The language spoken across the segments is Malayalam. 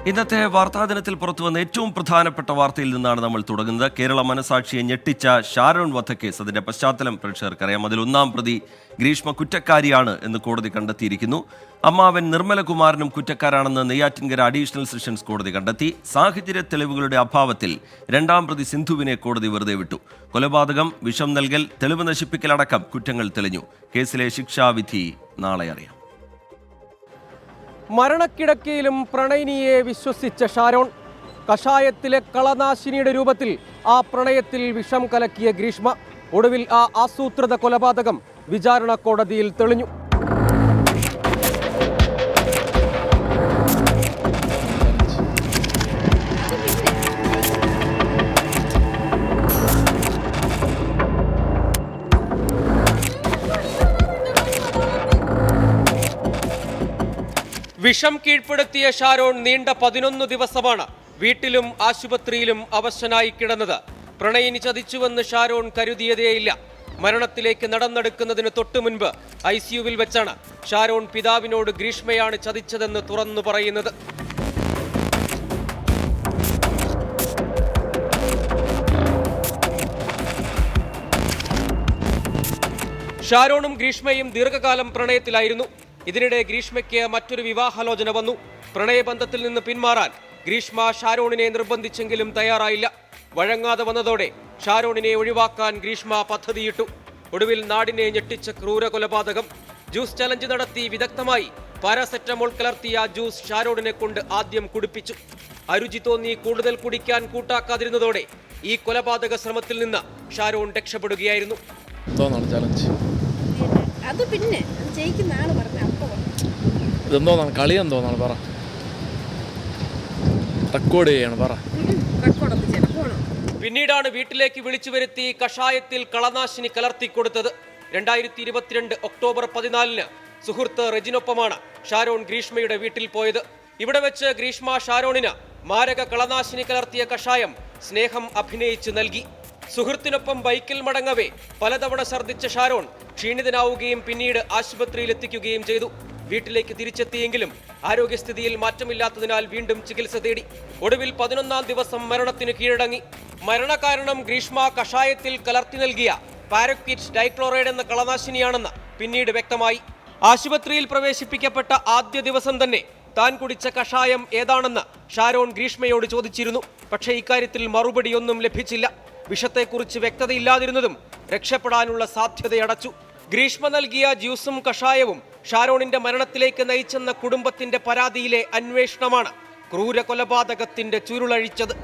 ഇന്നത്തെ വാർത്താദിനത്തിൽ പുറത്തുവന്ന ഏറ്റവും പ്രധാനപ്പെട്ട വാർത്തയിൽ നിന്നാണ് നമ്മൾ തുടങ്ങുന്നത്. കേരള മനസാക്ഷിയെ ഞെട്ടിച്ച ഷാരോൺ വധക്കേസ്. അതിന്റെ പശ്ചാത്തലം പ്രേക്ഷകർക്കറിയാം. അതിൽ ഒന്നാം പ്രതി ഗ്രീഷ്മ കുറ്റക്കാരിയാണ് എന്ന് കോടതി കണ്ടെത്തിയിരിക്കുന്നു. അമ്മാവൻ നിർമ്മലകുമാരനും കുറ്റക്കാരാണെന്ന് നെയ്യാറ്റിൻകര അഡീഷണൽ സെഷൻസ് കോടതി കണ്ടെത്തി. സാഹചര്യ തെളിവുകളുടെ അഭാവത്തിൽ രണ്ടാം പ്രതി സിന്ധുവിനെ കോടതി വെറുതെ വിട്ടു. കൊലപാതകം, വിഷം നൽകൽ, തെളിവ് നശിപ്പിക്കലടക്കം കുറ്റങ്ങൾ തെളിഞ്ഞു. കേസിലെ ശിക്ഷാവിധി നാളെ അറിയാം. മരണക്കിടക്കയിലും പ്രണയിനിയെ വിശ്വസിച്ച ഷാരോൺ, കഷായത്തിലെ കളനാശിനിയുടെ രൂപത്തിൽ ആ പ്രണയത്തിൽ വിഷം കലക്കിയ ഗ്രീഷ്മ. ഒടുവിൽ ആ ആസൂത്രിത കൊലപാതകം വിചാരണ കോടതിയിൽ തെളിഞ്ഞു. വിഷം കീഴ്പ്പെടുത്തിയ ഷാരോൺ നീണ്ട 11 ദിവസമാണ് വീട്ടിലും ആശുപത്രിയിലും അവശനായി കിടന്നത്. പ്രണയിനി ചതിച്ചുവെന്ന് ഷാരോൺ കരുതിയതേയില്ല. മരണത്തിലേക്ക് നടന്നെടുക്കുന്നതിന് തൊട്ടു മുൻപ് ICUവിൽ വെച്ചാണ് ഷാരോൺ പിതാവിനോട് ഗ്രീഷ്മയാണ് ചതിച്ചതെന്ന് തുറന്നു പറയുന്നത്. ഷാരോണും ഗ്രീഷ്മയും ദീർഘകാലം പ്രണയത്തിലായിരുന്നു. ഇതിനിടെ ഗ്രീഷ്മയ്ക്ക് മറ്റൊരു വിവാഹാലോചന വന്നു. പ്രണയബന്ധത്തിൽ നിന്ന് പിന്മാറാൻ ഗ്രീഷ്മ ഷാരോണിനെ നിർബന്ധിച്ചെങ്കിലും തയ്യാറായില്ല. വഴങ്ങാതെ വന്നതോടെ ഷാരോണിനെ ഒഴിവാക്കാൻ ഗ്രീഷ്മ പദ്ധതിയിട്ടു. ഒടുവിൽ നാടിനെ ഞെട്ടിച്ച ക്രൂര കൊലപാതകം. ജ്യൂസ് ചലഞ്ച് നടത്തി വിദഗ്ധമായി പാരാസെറ്റമോൾ കലർത്തിയ ജ്യൂസ് ഷാരോണിനെ കൊണ്ട് ആദ്യം കുടിപ്പിച്ചു. അരുചി തോന്നി കൂടുതൽ കുടിക്കാൻ കൂട്ടാക്കാതിരുന്നതോടെ ഈ കൊലപാതക ശ്രമത്തിൽ നിന്ന് ഷാരോൺ രക്ഷപ്പെടുകയായിരുന്നു. അത് പിന്നെ ജയിക്കുന്ന ആള് പറഞ്ഞ അപ്പോൾ ഇതെന്തോന്നാണ് കളി എന്തോന്നാണ് പറ റെക്കോർഡ് ചെയ്യണം പറ. പിന്നീടാണ് വീട്ടിലേക്ക് വിളിച്ചു വരുത്തി കഷായത്തിൽ കളനാശിനി കലർത്തിക്കൊടുത്തത്. 2022 ഒക്ടോബർ 14 സുഹൃത്ത് റെജിനൊപ്പമാണ് ഷാരോൺ ഗ്രീഷ്മയുടെ വീട്ടിൽ പോയത്. ഇവിടെ വെച്ച് ഗ്രീഷ്മ ഷാരോണിന് മാരക കളനാശിനി കലർത്തിയ കഷായം സ്നേഹം അഭിനയിച്ച് നൽകി. സുഹൃത്തിനൊപ്പം ബൈക്കിൽ മടങ്ങവേ പലതവണ ഛർദ്ദിച്ച ഷാരോൺ ക്ഷീണിതനാവുകയും പിന്നീട് ആശുപത്രിയിൽ എത്തിക്കുകയും ചെയ്തു. വീട്ടിലേക്ക് തിരിച്ചെത്തിയെങ്കിലും ആരോഗ്യസ്ഥിതിയിൽ മാറ്റമില്ലാത്തതിനാൽ വീണ്ടും ചികിത്സ തേടി. ഒടുവിൽ 11ാം ദിവസം മരണത്തിന് കീഴടങ്ങി. മരണകാരണം ഗ്രീഷ്മ കഷായത്തിൽ കലർത്തി നൽകിയ പാരക്വിറ്റ് ഡൈക്ലോറൈഡ് എന്ന കളനാശിനിയാണെന്ന് പിന്നീട് വ്യക്തമായി. ആശുപത്രിയിൽ പ്രവേശിപ്പിക്കപ്പെട്ട ആദ്യ ദിവസം തന്നെ താൻ കുടിച്ച കഷായം ഏതാണെന്ന് ഷാരോൺ ഗ്രീഷ്മയോട് ചോദിച്ചിരുന്നു. പക്ഷേ ഇക്കാര്യത്തിൽ മറുപടിയൊന്നും ലഭിച്ചില്ല. വിഷത്തെക്കുറിച്ച് വ്യക്തതയില്ലാതിരുന്നതും രക്ഷപ്പെടാനുള്ള സാധ്യതയടച്ചു. ഗ്രീഷ്മ നൽകിയ ജ്യൂസും കഷായവും ഷാരോണിന്റെ മരണത്തിലേക്ക് നയിച്ചെന്ന കുടുംബത്തിന്റെ പരാതിയിലെ അന്വേഷണമാണ് ക്രൂര കൊലപാതകത്തിന്റെ ചുരുളഴിച്ചത്.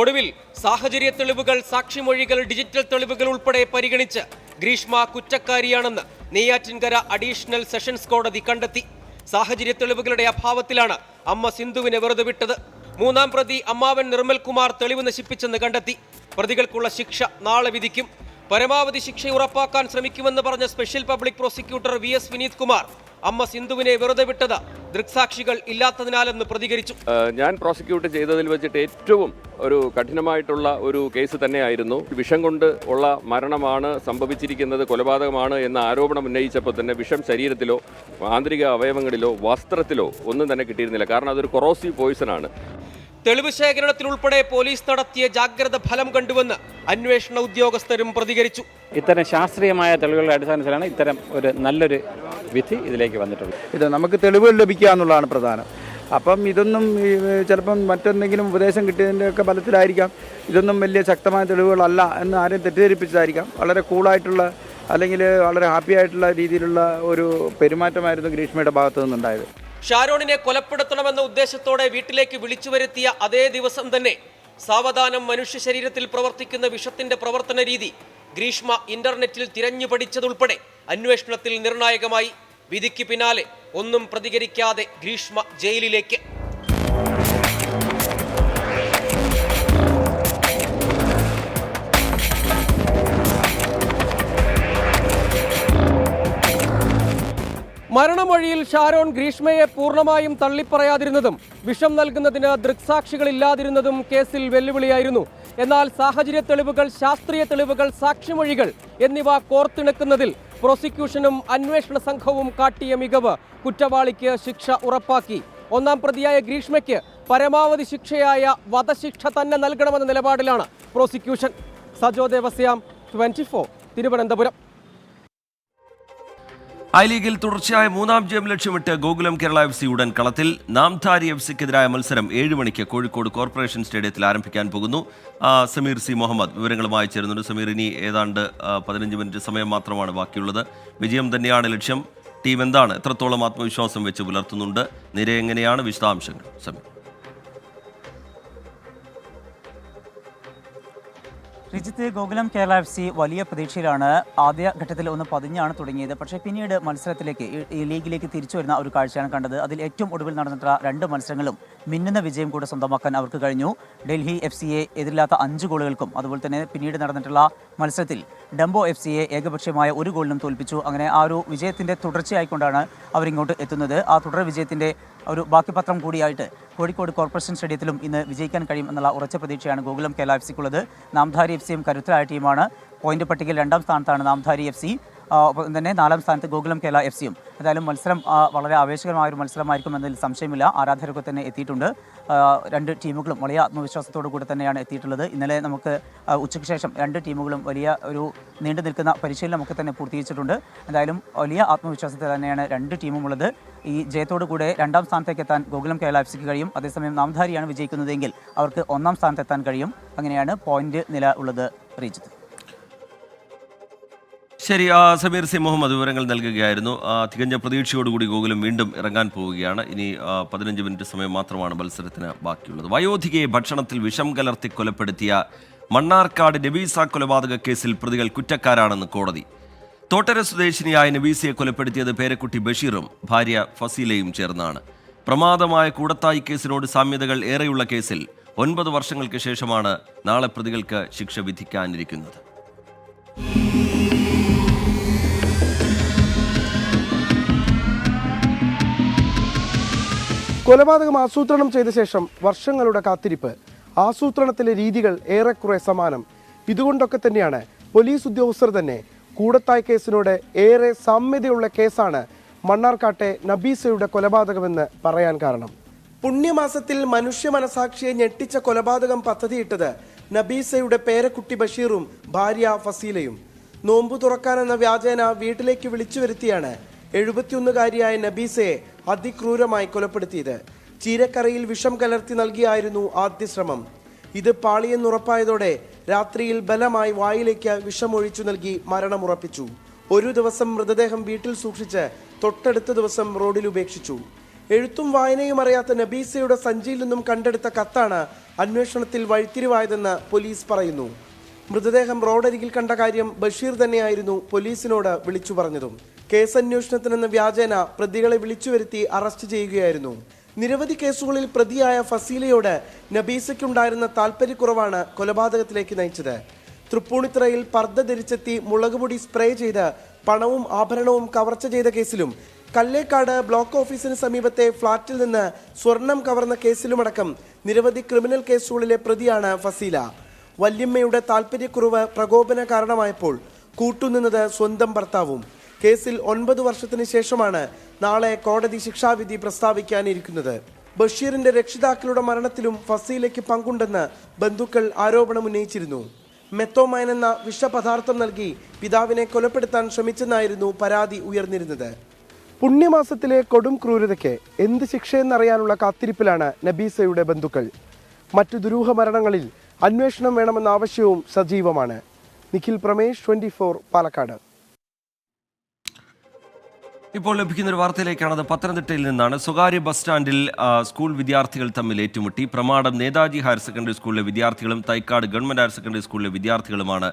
ഒടുവിൽ സാഹചര്യ തെളിവുകൾ, സാക്ഷിമൊഴികൾ, ഡിജിറ്റൽ തെളിവുകൾ ഉൾപ്പെടെ പരിഗണിച്ച് ഗ്രീഷ്മ കുറ്റക്കാരിയാണെന്ന് നെയ്യാറ്റിൻകര അഡീഷണൽ സെഷൻസ് കോടതി കണ്ടെത്തി. സാഹചര്യ തെളിവുകളുടെ അഭാവത്തിലാണ് അമ്മ സിന്ധുവിനെ വെറുതെ വിട്ടത്. മൂന്നാം പ്രതി അമ്മാവൻ നിർമ്മൽകുമാർ തെളിവ് നശിപ്പിച്ചെന്ന് കണ്ടെത്തി. പ്രതികൾക്കുള്ള ശിക്ഷ നാളെ വിധിക്കും. പരമാവധി ശിക്ഷ ഉറപ്പാക്കാൻ ശ്രമിക്കുമെന്ന് പറഞ്ഞ special public prosecutor VS Vineeth Kumar അമ്മ സിന്ധുവിനെ വെറുതെ വിട്ടത് ദൃക്സാക്ഷികൾ ഇല്ലാത്തതിനാലെന്ന് പ്രതികരിച്ചു. ഞാൻ പ്രോസിക്യൂട്ട് ചെയ്തതിൽ വെച്ചിട്ട് ഏറ്റവും ഒരു കഠിനമായിട്ടുള്ള ഒരു കേസ് തന്നെയായിരുന്നു. വിഷം കൊണ്ട് ഉള്ള മരണമാണ് സംഭവിച്ചിരിക്കുന്നത്, കൊലപാതകമാണ് എന്ന ആരോപണം ഉന്നയിച്ചപ്പോൾ തന്നെ വിഷം ശരീരത്തിലോ ആന്തരിക അവയവങ്ങളിലോ വസ്ത്രത്തിലോ ഒന്നും തന്നെ കിട്ടിയിരുന്നില്ല. കാരണം അതൊരു കൊറോസീവ് പോയിസണാണ്. തെളിവ് ശേഖരണത്തിനുൾപ്പെടെ പോലീസ് നടത്തിയ ജാഗ്രത ഫലം കണ്ടുവെന്ന് അന്വേഷണ ഉദ്യോഗസ്ഥരും പ്രതികരിച്ചു. ഇത്തരം ശാസ്ത്രീയമായ തെളിവുകളുടെ അടിസ്ഥാനത്തിലാണ് ഇത്തരം ഒരു നല്ലൊരു വിധി ഇതിലേക്ക് വന്നിട്ടുള്ളത്. ഇത് നമുക്ക് തെളിവുകൾ ലഭിക്കുക എന്നുള്ളതാണ് പ്രധാനം. അപ്പം ഇതൊന്നും ചിലപ്പം മറ്റെന്തെങ്കിലും ഉപദേശം കിട്ടിയതിൻ്റെയൊക്കെ ബലത്തിലായിരിക്കാം. ഇതൊന്നും വലിയ ശക്തമായ തെളിവുകളല്ല എന്ന് ആരെയും തെറ്റിദ്ധരിപ്പിച്ചതായിരിക്കാം. വളരെ കൂളായിട്ടുള്ള അല്ലെങ്കിൽ വളരെ ഹാപ്പി ആയിട്ടുള്ള രീതിയിലുള്ള ഒരു പെരുമാറ്റമായിരുന്നു ഗ്രീഷ്മയുടെ ഭാഗത്തു നിന്നുണ്ടായത്. ഷാരോണിനെ കൊലപ്പെടുത്തണമെന്ന ഉദ്ദേശത്തോടെ വീട്ടിലേക്ക് വിളിച്ചു വരുത്തിയ അതേ ദിവസം തന്നെ സാവധാനം മനുഷ്യ ശരീരത്തിൽ പ്രവർത്തിക്കുന്ന വിഷത്തിന്റെ പ്രവർത്തന രീതി ഗ്രീഷ്മ ഇന്റർനെറ്റിൽ തിരഞ്ഞു പഠിച്ചതുൾപ്പെടെ അന്വേഷണത്തിൽ നിർണായകമായി. വിധിക്ക് പിന്നാലെ ഒന്നും പ്രതികരിക്കാതെ ഗ്രീഷ്മ ജയിലിലേക്ക്. മരണമൊഴിയിൽ ഷാരോൺ ഗ്രീഷ്മയെ പൂർണ്ണമായും തള്ളിപ്പറയാതിരുന്നതും വിഷം നൽകുന്നതിന് ദൃക്സാക്ഷികളില്ലാതിരുന്നതും കേസിൽ വെല്ലുവിളിയായിരുന്നു. എന്നാൽ സാഹചര്യ തെളിവുകൾ, ശാസ്ത്രീയ തെളിവുകൾ, സാക്ഷിമൊഴികൾ എന്നിവ കോർത്തിണക്കുന്നതിൽ പ്രോസിക്യൂഷനും അന്വേഷണ സംഘവും കാട്ടിയ മികവ് കുറ്റവാളിക്ക് ശിക്ഷ ഉറപ്പാക്കി. ഒന്നാം പ്രതിയായ ഗ്രീഷ്മയ്ക്ക് പരമാവധി ശിക്ഷയായ വധശിക്ഷ തന്നെ നൽകണമെന്ന നിലപാടിലാണ് പ്രോസിക്യൂഷൻ. സജോ ദേവസ്യാം, 24, തിരുവനന്തപുരം. ഐ ലീഗിൽ തുടർച്ചയായ 3ാം ജയം ലക്ഷ്യമിട്ട് ഗോകുലം കേരള FC ഉടൻ കളത്തിൽ. നാംധാരി FCക്കെതിരായ മത്സരം 7 മണിക്ക് കോഴിക്കോട് കോർപ്പറേഷൻ സ്റ്റേഡിയത്തിൽ ആരംഭിക്കാൻ പോകുന്നു. സമീർ സി മുഹമ്മദ് വിവരങ്ങളുമായി ചേരുന്നുണ്ട്. സമീർ, ഇനി ഏതാണ്ട് 15 മിനിറ്റ് സമയം മാത്രമാണ് ബാക്കിയുള്ളത്. വിജയം തന്നെയാണ് ലക്ഷ്യം. ടീം എന്താണ്, എത്രത്തോളം ആത്മവിശ്വാസം വെച്ച് പുലർത്തുന്നുണ്ട്, നിര എങ്ങനെയാണ്, വിശദാംശങ്ങൾ സമീർ? റിജിത്ത്, ഗോകുലം കേരള FC വലിയ പ്രതീക്ഷയിലാണ്. ആദ്യ ഘട്ടത്തിൽ ഒന്ന് പതിഞ്ഞാണ് തുടങ്ങിയത്. പക്ഷേ പിന്നീട് മത്സരത്തിലേക്ക്, ഈ ലീഗിലേക്ക് തിരിച്ചു വരുന്ന ഒരു കാഴ്ചയാണ് കണ്ടത്. അതിൽ ഏറ്റവും ഒടുവിൽ നടന്നിട്ടുള്ള 2 മത്സരങ്ങളും മിന്നുന്ന വിജയം കൂടെ സ്വന്തമാക്കാൻ അവർക്ക് കഴിഞ്ഞു. ഡൽഹി FCയെ എതിരില്ലാത്ത 5 ഗോളുകൾക്കും, അതുപോലെ തന്നെ പിന്നീട് നടന്നിട്ടുള്ള മത്സരത്തിൽ ഡംബോ FCയെ ഏകപക്ഷീയമായ 1 ഗോളിനും തോൽപ്പിച്ചു. അങ്ങനെ ആ ഒരു വിജയത്തിൻ്റെ തുടർച്ചയായിക്കൊണ്ടാണ് അവരിങ്ങോട്ട് എത്തുന്നത്. ആ തുടർ വിജയത്തിൻ്റെ ഒരു ബാക്കി പത്രം കൂടിയായിട്ട് കോഴിക്കോട് കോർപ്പറേഷൻ സ്റ്റേഡിയത്തിലും ഇന്ന് വിജയിക്കാൻ കഴിയും എന്നുള്ള ഉറച്ച പ്രതീക്ഷയാണ് ഗോകുലം കേരള FCക്കുള്ളത്. നാംധാരി FCയും കരുത്തരായ ടീമാണ്. പോയിന്റ് പട്ടികയിൽ 2ാം സ്ഥാനത്താണ് നാംധാരി FC. ഒപ്പം തന്നെ 4ാം സ്ഥാനത്ത് ഗോകുലം കേരള FCയും. എന്തായാലും മത്സരം വളരെ ആവേശകരമായൊരു മത്സരമായിരിക്കും എന്നതിൽ സംശയമില്ല. ആരാധകരൊക്കെ തന്നെ എത്തിയിട്ടുണ്ട്. 2 ടീമുകളും വലിയ ആത്മവിശ്വാസത്തോടു കൂടി തന്നെയാണ് എത്തിയിട്ടുള്ളത്. ഇന്നലെ നമുക്ക് ഉച്ചയ്ക്ക് ശേഷം 2 ടീമുകളും വലിയ ഒരു നീണ്ടു നിൽക്കുന്ന പരിശീലനമൊക്കെ തന്നെ പൂർത്തീകരിച്ചിട്ടുണ്ട്. എന്തായാലും വലിയ ആത്മവിശ്വാസത്തിൽ തന്നെയാണ് 2 ടീമും ഉള്ളത്. ഈ ജയത്തോടു കൂടെ 2ാം സ്ഥാനത്തേക്ക് എത്താൻ ഗോകുലം കേരള FCക്ക് കഴിയും. അതേസമയം നാംധാരിയാണ് വിജയിക്കുന്നതെങ്കിൽ അവർക്ക് 1ാം സ്ഥാനത്തെത്താൻ കഴിയും. അങ്ങനെയാണ് പോയിന്റ് നില ഉള്ളത്. റീജിത്ത്. ശരി, സമീർ സി മുഹമ്മദ് വിവരങ്ങൾ നൽകുകയായിരുന്നു. തികഞ്ഞ പ്രതീക്ഷയോടുകൂടി ഗോകുലം വീണ്ടും ഇറങ്ങാൻ പോവുകയാണ്. ഇനി 15 മിനിറ്റ് സമയം മാത്രമാണ് മത്സരത്തിന് ബാക്കിയുള്ളത്. വയോധികയെ ഭക്ഷണത്തിൽ വിഷം കലർത്തി കൊലപ്പെടുത്തിയ മണ്ണാർക്കാട് നബീസ കൊലപാതക കേസിൽ പ്രതികൾ കുറ്റക്കാരാണെന്ന് കോടതി. തോട്ടര സ്വദേശിനിയായ നബീസയെ കൊലപ്പെടുത്തിയത് പേരക്കുട്ടി ബഷീറും ഭാര്യ ഫസീലയും ചേർന്നാണ്. പ്രമാദമായ കൂടത്തായി കേസിനോട് സാമ്യതകൾ ഏറെയുള്ള കേസിൽ 9 വർഷങ്ങൾക്ക് ശേഷമാണ് നാളെ പ്രതികൾക്ക് ശിക്ഷ വിധിക്കാനിരിക്കുന്നത്. കൊലപാതകം ആസൂത്രണം ചെയ്ത ശേഷം വർഷങ്ങളുടെ കാത്തിരിപ്പ്. ആസൂത്രണത്തിലെ രീതികൾ ഏറെക്കുറെ സമാനം. ഇതുകൊണ്ടൊക്കെ തന്നെയാണ് പോലീസ് ഉദ്യോഗസ്ഥർ തന്നെ കൂടത്തായ് കേസിനോട് ഏറെ സാമ്യതയുള്ള കേസാണ് മണ്ണാർക്കാട്ടെ നബീസയുടെ കൊലപാതകമെന്ന് പറയാൻ കാരണം. പുണ്യമാസത്തിൽ മനുഷ്യ മനസാക്ഷിയെ ഞെട്ടിച്ച കൊലപാതകം പദ്ധതിയിട്ടത് നബീസയുടെ പേരക്കുട്ടി ബഷീറും ഭാര്യ ഫസീലയും. നോമ്പു തുറക്കാനെന്ന വ്യാജേന വീട്ടിലേക്ക് വിളിച്ചു വരുത്തിയാണ് 71-കാരിയായ നബീസയെ അതിക്രൂരമായി കൊലപ്പെടുത്തിയത്. ചീരക്കറിയിൽ വിഷം കലർത്തി നൽകിയായിരുന്നു ആദ്യ ശ്രമം. ഇത് പാളിയെന്നുറപ്പായതോടെ രാത്രിയിൽ ബലമായി വായിലേക്ക് വിഷമൊഴിച്ചു നൽകി മരണമുറപ്പിച്ചു. ഒരു ദിവസം മൃതദേഹം വീട്ടിൽ സൂക്ഷിച്ച് തൊട്ടടുത്ത ദിവസം റോഡിൽ ഉപേക്ഷിച്ചു. എഴുത്തും വായനയും അറിയാത്ത നബീസയുടെ സഞ്ചിയിൽ നിന്നും കണ്ടെടുത്ത കത്താണ് അന്വേഷണത്തിൽ വഴിത്തിരിവായതെന്ന് പോലീസ് പറയുന്നു. മൃതദേഹം റോഡരികിൽ കണ്ട കാര്യം ബഷീർ തന്നെയായിരുന്നു പോലീസിനോട് വിളിച്ചു പറഞ്ഞതും. കേസന്വേഷണത്തിനെന്ന വ്യാജേന പ്രതികളെ വിളിച്ചു വരുത്തി അറസ്റ്റ് ചെയ്യുകയായിരുന്നു. നിരവധി കേസുകളിൽ പ്രതിയായ ഫസീലയോട് നബീസയ്ക്കുണ്ടായിരുന്ന താൽപ്പര്യക്കുറവാണ് കൊലപാതകത്തിലേക്ക് നയിച്ചത്. തൃപ്പൂണിത്തുറയിൽ പർദ്ദ ധരിച്ചെത്തി മുളകുപൊടി സ്പ്രേ ചെയ്ത് പണവും ആഭരണവും കവർച്ച ചെയ്ത കേസിലും കല്ലേക്കാട് ബ്ലോക്ക് ഓഫീസിന് സമീപത്തെ ഫ്ളാറ്റിൽ നിന്ന് സ്വർണം കവർന്ന കേസിലുമടക്കം നിരവധി ക്രിമിനൽ കേസുകളിലെ പ്രതിയാണ് ഫസീല. വല്യമ്മയുടെ താൽപ്പര്യക്കുറവ് പ്രകോപന കാരണമായപ്പോൾ കൂട്ടുനിന്നത് സ്വന്തം ഭർത്താവും. കേസിൽ 9 വർഷത്തിന് ശേഷമാണ് നാളെ കോടതി ശിക്ഷാവിധി പ്രസ്താവിക്കാനിരിക്കുന്നത്. ബഷീറിന്റെ രക്ഷിതാക്കളുടെ മരണത്തിലും ഫസീലയ്ക്ക് പങ്കുണ്ടെന്ന് ബന്ധുക്കൾ ആരോപണമുന്നയിച്ചിരുന്നു. മെത്തോമൈൻ എന്ന വിഷപദാർത്ഥം നൽകി പിതാവിനെ കൊലപ്പെടുത്താൻ ശ്രമിച്ചെന്നായിരുന്നു പരാതി ഉയർന്നിരുന്നത്. പുണ്യമാസത്തിലെ കൊടും ക്രൂരതയ്ക്ക് എന്ത് ശിക്ഷയെന്നറിയാനുള്ള കാത്തിരിപ്പിലാണ് നബീസയുടെ ബന്ധുക്കൾ. മറ്റു ദുരൂഹ മരണങ്ങളിൽ അന്വേഷണം വേണമെന്ന ആവശ്യവും സജീവമാണ്. നിഖിൽ പ്രമേഷ്, 24, പാലക്കാട്. ഇപ്പോൾ ലഭിക്കുന്ന ഒരു വാർത്തയിലേക്കാണ്. അത് പത്തനംതിട്ടയിൽ നിന്നാണ്. സ്വകാര്യ ബസ് സ്റ്റാൻഡിൽ സ്കൂൾ വിദ്യാർത്ഥികൾ തമ്മിൽ ഏറ്റുമുട്ടി. പ്രമാടം നേതാജി ഹയർ സെക്കൻഡറി സ്കൂളിലെ വിദ്യാർത്ഥികളും തൈക്കാട് ഗവൺമെന്റ് ഹയർ സെക്കൻഡറി സ്കൂളിലെ വിദ്യാർത്ഥികളുമാണ്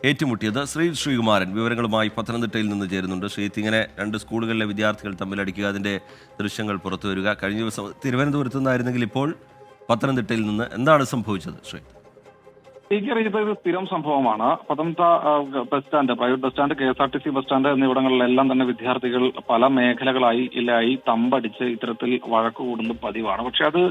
ഏറ്റുമുട്ടിയത്. ശ്രീകുമാരൻ വിവരങ്ങളുമായി പത്തനംതിട്ടയിൽ നിന്ന് ചേരുന്നുണ്ട്. ശ്രീത്ത്, ഇങ്ങനെ 2 സ്കൂളുകളിലെ വിദ്യാർത്ഥികൾ തമ്മിലടിക്കുക, അതിൻ്റെ ദൃശ്യങ്ങൾ പുറത്തു വരിക. കഴിഞ്ഞ ദിവസം തിരുവനന്തപുരത്ത് നിന്നായിരുന്നെങ്കിൽ ഇപ്പോൾ പത്തനംതിട്ടയിൽ നിന്ന് എന്താണ് സംഭവിച്ചത്? ശ്രീ ഇത് സ്ഥിരം സംഭവമാണ്. Pathanamthitta bus stand, private bus stand, KSRTC bus stand എന്നിവിടങ്ങളിലെല്ലാം തന്നെ വിദ്യാർത്ഥികൾ പല മേഖലകളായി തമ്പടിച്ച് ഇത്തരത്തിൽ വഴക്ക് കൂടുന്നത് പതിവാണ്. പക്ഷെ അത്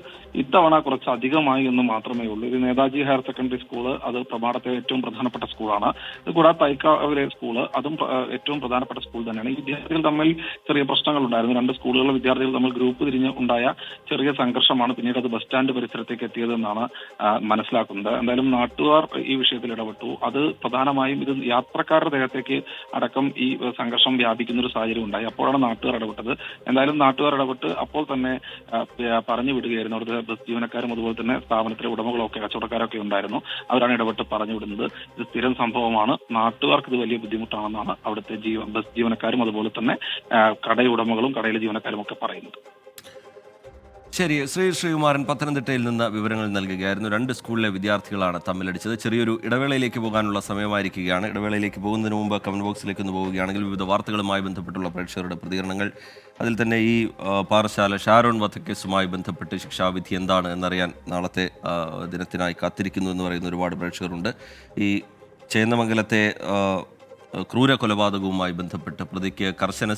ഇത്തവണ കുറച്ച് അധികമായി എന്ന് മാത്രമേ ഉള്ളൂ. ഇത് നേതാജി ഹയർ സെക്കൻഡറി സ്കൂള്, അത് പ്രമാണത്തെ ഏറ്റവും പ്രധാനപ്പെട്ട സ്കൂളാണ്. കൂടാതെ തൈക്കാവിലെ സ്കൂള്, അതും ഏറ്റവും പ്രധാനപ്പെട്ട സ്കൂൾ തന്നെയാണ്. ഈ വിദ്യാർത്ഥികൾ തമ്മിൽ ചെറിയ പ്രശ്നങ്ങൾ ഉണ്ടായിരുന്നു. രണ്ട് സ്കൂളുകളിലെ വിദ്യാർത്ഥികൾ തമ്മിൽ ഗ്രൂപ്പ് തിരിഞ്ഞ് ഉണ്ടായ ചെറിയ സംഘർഷമാണ് പിന്നീട് അത് ബസ് സ്റ്റാൻഡ് പരിസരത്തേക്ക് എത്തിയതെന്നാണ് മനസ്സിലാക്കുന്നത്. എന്തായാലും നാട്ടുകാർ ഈ വിഷയത്തിൽ ഇടപെട്ടു. അത് പ്രധാനമായും ഇത് യാത്രക്കാരുടെ ദേഹത്തേക്ക് അടക്കം ഈ സംഘർഷം വ്യാപിക്കുന്ന ഒരു സാഹചര്യം ഉണ്ടായി. അപ്പോഴാണ് നാട്ടുകാർ ഇടപെട്ടത്. എന്തായാലും നാട്ടുകാർ ഇടപെട്ട് അപ്പോൾ തന്നെ പറഞ്ഞു വിടുകയായിരുന്നു. അവിടുത്തെ ബസ് ജീവനക്കാരും അതുപോലെ തന്നെ സ്ഥാപനത്തിലെ ഉടമകളൊക്കെ, കച്ചവടക്കാരൊക്കെ ഉണ്ടായിരുന്നു. അവരാണ് ഇടപെട്ട് പറഞ്ഞു വിടുന്നത്. ഇത് സ്ഥിരം സംഭവമാണ്. നാട്ടുകാർക്ക് ഇത് വലിയ ബുദ്ധിമുട്ടാണെന്നാണ് അവിടുത്തെ ബസ് ജീവനക്കാരും അതുപോലെ തന്നെ കടയുടമകളും കടയിലെ ജീവനക്കാരും ഒക്കെ പറയുന്നത്. ശരി, ശ്രീകുമാരൻ പത്തനംതിട്ടയിൽ നിന്ന് വിവരങ്ങൾ നൽകുകയായിരുന്നു. രണ്ട് സ്കൂളിലെ വിദ്യാർത്ഥികളാണ് തമ്മിലടിച്ചത്. ചെറിയൊരു ഇടവേളയിലേക്ക് പോകാനുള്ള സമയമായിരിക്കുകയാണ്. ഇടവേളയിലേക്ക് പോകുന്നതിന് മുമ്പ് കമന്റ് ബോക്സിലേക്ക് ഒന്ന് പോവുകയാണെങ്കിൽ വിവിധ വാർത്തകളുമായി ബന്ധപ്പെട്ടുള്ള പ്രേക്ഷകരുടെ പ്രതികരണങ്ങൾ, അതിൽ തന്നെ ഈ പാറശാല ഷാരോൺ വധക്കേസുമായി ബന്ധപ്പെട്ട് ശിക്ഷാവിധി എന്താണ് എന്നറിയാൻ നാളത്തെ ദിനത്തിനായി കാത്തിരിക്കുന്നു എന്ന് പറയുന്ന ഒരുപാട് പ്രേക്ഷകരുണ്ട്. ഈ ചേന്നമംഗലത്തെ ക്രൂര കൊലപാതകവുമായി ബന്ധപ്പെട്ട് പ്രതിക്ക് കർശന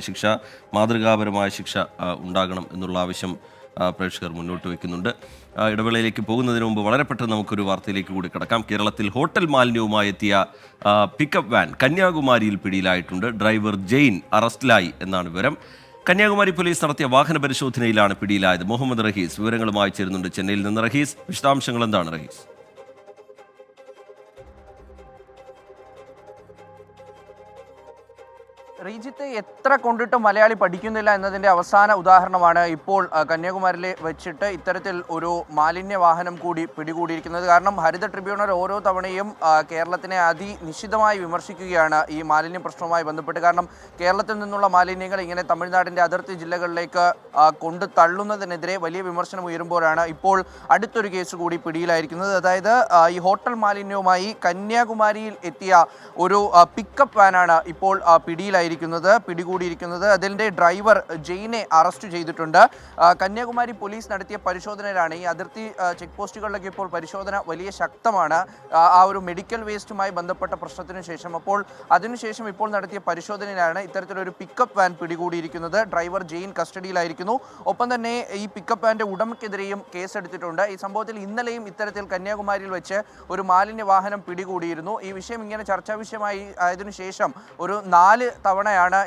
ശിക്ഷ, മാതൃകാപരമായ ശിക്ഷ ഉണ്ടാകണം എന്നുള്ള ആവശ്യം പ്രേക്ഷകർ മുന്നോട്ട് വയ്ക്കുന്നുണ്ട്. ഇടവേളയിലേക്ക് പോകുന്നതിന് മുമ്പ് വളരെ പെട്ടെന്ന് നമുക്കൊരു വാർത്തയിലേക്ക് കൂടി കിടക്കാം. കേരളത്തിൽ ഹോട്ടൽ മാലിന്യവുമായി എത്തിയ പിക്കപ്പ് വാൻ കന്യാകുമാരിയിൽ പിടിയിലായിട്ടുണ്ട്. ഡ്രൈവർ ജെയിൻ അറസ്റ്റിലായി എന്നാണ് വിവരം. കന്യാകുമാരി പോലീസ് നടത്തിയ വാഹന പരിശോധനയിലാണ് പിടിയിലായത്. മുഹമ്മദ് റഹീസ് വിവരങ്ങളുമായി ചേരുന്നുണ്ട് ചെന്നൈയിൽ നിന്ന്. റഹീസ്, വിശദാംശങ്ങൾ എന്താണ് റഹീസ്? റീജിത്ത്, എത്ര കൊണ്ടിട്ടും മലയാളി പഠിക്കുന്നില്ല എന്നതിൻ്റെ അവസാന ഉദാഹരണമാണ് ഇപ്പോൾ കന്യാകുമാരിയിൽ വെച്ചിട്ട് ഇത്തരത്തിൽ ഒരു മാലിന്യ വാഹനം കൂടി പിടികൂടിയിരിക്കുന്നത്. കാരണം ഹരിത ട്രിബ്യൂണൽ ഓരോ തവണയും കേരളത്തിനെ അതിനിശിതമായി വിമർശിക്കുകയാണ് ഈ മാലിന്യ പ്രശ്നവുമായി ബന്ധപ്പെട്ട്. കാരണം കേരളത്തിൽ നിന്നുള്ള മാലിന്യങ്ങൾ ഇങ്ങനെ തമിഴ്നാടിൻ്റെ അതിർത്തി ജില്ലകളിലേക്ക് കൊണ്ടു തള്ളുന്നതിനെതിരെ വലിയ വിമർശനം ഉയരുമ്പോഴാണ് ഇപ്പോൾ അടുത്തൊരു കേസ് കൂടി പിടിയിലായിരിക്കുന്നത്. അതായത് ഈ ഹോട്ടൽ മാലിന്യവുമായി കന്യാകുമാരിയിൽ എത്തിയ ഒരു പിക്കപ്പ് വാനാണ് ഇപ്പോൾ പിടികൂടിയിരിക്കുന്നത്. അതിൻ്റെ ഡ്രൈവർ ജെയിനെ അറസ്റ്റ് ചെയ്തിട്ടുണ്ട്. കന്യാകുമാരി പോലീസ് നടത്തിയ പരിശോധനയിലാണ് ഈ അതിർത്തി ചെക്ക് പോസ്റ്റുകളിലൊക്കെ ഇപ്പോൾ പരിശോധന വലിയ ശക്തമാണ്. ആ ഒരു മെഡിക്കൽ വേസ്റ്റുമായി ബന്ധപ്പെട്ട പ്രശ്നത്തിന് ശേഷം അതിനുശേഷം ഇപ്പോൾ നടത്തിയ പരിശോധനയിലാണ് ഇത്തരത്തിലൊരു പിക്കപ്പ് വാൻ പിടികൂടിയിരിക്കുന്നത്. ഡ്രൈവർ ജെയിൻ കസ്റ്റഡിയിലായിരിക്കുന്നു. ഒപ്പം തന്നെ ഈ പിക്കപ്പ് വാൻ്റെ ഉടമയ്ക്കെതിരെയും കേസെടുത്തിട്ടുണ്ട്. ഈ സംഭവത്തിൽ ഇന്നലെയും ഇത്തരത്തിൽ കന്യാകുമാരിയിൽ വെച്ച് ഒരു മാലിന്യ വാഹനം പിടികൂടിയിരുന്നു. ഈ വിഷയം ഇങ്ങനെ ചർച്ചാ വിഷയമായി ആയതിനു ശേഷം ഒരു 4 തവണയാണ്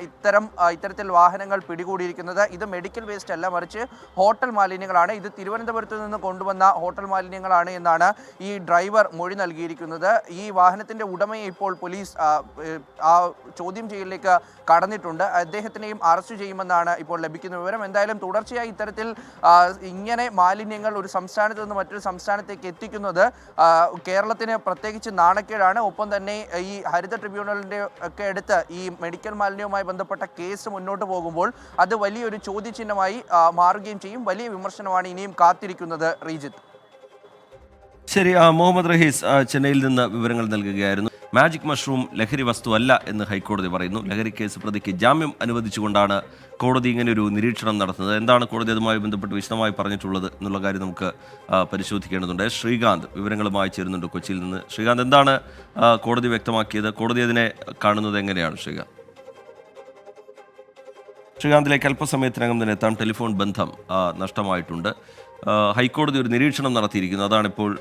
ഇത്തരത്തിൽ വാഹനങ്ങൾ പിടികൂടിയിരിക്കുന്നത്. ഇത് മെഡിക്കൽ വേസ്റ്റ് അല്ല, മറിച്ച് ഹോട്ടൽ മാലിന്യങ്ങളാണ്. ഇത് തിരുവനന്തപുരത്ത് നിന്ന് കൊണ്ടുവന്ന ഹോട്ടൽ മാലിന്യങ്ങളാണ് എന്നാണ് ഈ ഡ്രൈവർ മൊഴി നൽകിയിരിക്കുന്നത്. ഈ വാഹനത്തിൻ്റെ ഉടമയെ ഇപ്പോൾ പോലീസ് ചോദ്യം ചെയ്യലിലേക്ക് കടന്നിട്ടുണ്ട്. അദ്ദേഹത്തിനെയും അറസ്റ്റ് ചെയ്യുമെന്നാണ് ഇപ്പോൾ ലഭിക്കുന്ന വിവരം. എന്തായാലും തുടർച്ചയായി ഇത്തരത്തിൽ ഇങ്ങനെ മാലിന്യങ്ങൾ ഒരു സംസ്ഥാനത്ത് നിന്ന് മറ്റൊരു സംസ്ഥാനത്തേക്ക് എത്തിക്കുന്നത് കേരളത്തിന് പ്രത്യേകിച്ച് നാണക്കേടാണ്. ഒപ്പം തന്നെ ഈ ഹരിത ട്രിബ്യൂണലിൻ്റെ ഒക്കെ അടുത്ത് ഈ മെഡിക്കൽ മാലിന്യവുമായി ബന്ധപ്പെട്ട കേസ് മുന്നോട്ട് പോകുമ്പോൾ അത് വലിയൊരു ചോദ്യചിഹ്നമായി മാറുകയും ചെയ്യും. വലിയ വിമർശനമാണ് ഇനിയും കാത്തിരിക്കുന്നത്. റീജിത്ത്. ശരി, മുഹമ്മദ് റഹീസ് ചെന്നൈയിൽ നിന്ന് വിവരങ്ങൾ നൽകുകയായിരുന്നു. മാജിക് മഷ്റൂം ലഹരി വസ്തു അല്ല എന്ന് ഹൈക്കോടതി പറയുന്നു. ലഹരി കേസ് പ്രതിക്ക് ജാമ്യം അനുവദിച്ചുകൊണ്ടാണ് കോടതി ഇങ്ങനെയൊരു നിരീക്ഷണം നടത്തുന്നത്. എന്താണ് കോടതി അതുമായി ബന്ധപ്പെട്ട് വിശദമായി പറഞ്ഞിട്ടുള്ളത് എന്നുള്ള കാര്യം നമുക്ക് പരിശോധിക്കേണ്ടതുണ്ട്. ശ്രീകാന്ത് വിവരങ്ങളുമായി ചേരുന്നുണ്ട് കൊച്ചിയിൽ നിന്ന്. ശ്രീകാന്ത്, എന്താണ് കോടതി വ്യക്തമാക്കിയത്? കോടതി അതിനെ കാണുന്നത് എങ്ങനെയാണ്? ശ്രീകാന്തിലേക്ക് അല്പസമയത്തിനകം തന്നെ എത്താം. ടെലിഫോൺ ബന്ധം നഷ്ടമായിട്ടുണ്ട്. ഹൈക്കോടതി ഒരു നിരീക്ഷണം നടത്തിയിരിക്കുന്നു. അതാണിപ്പോൾ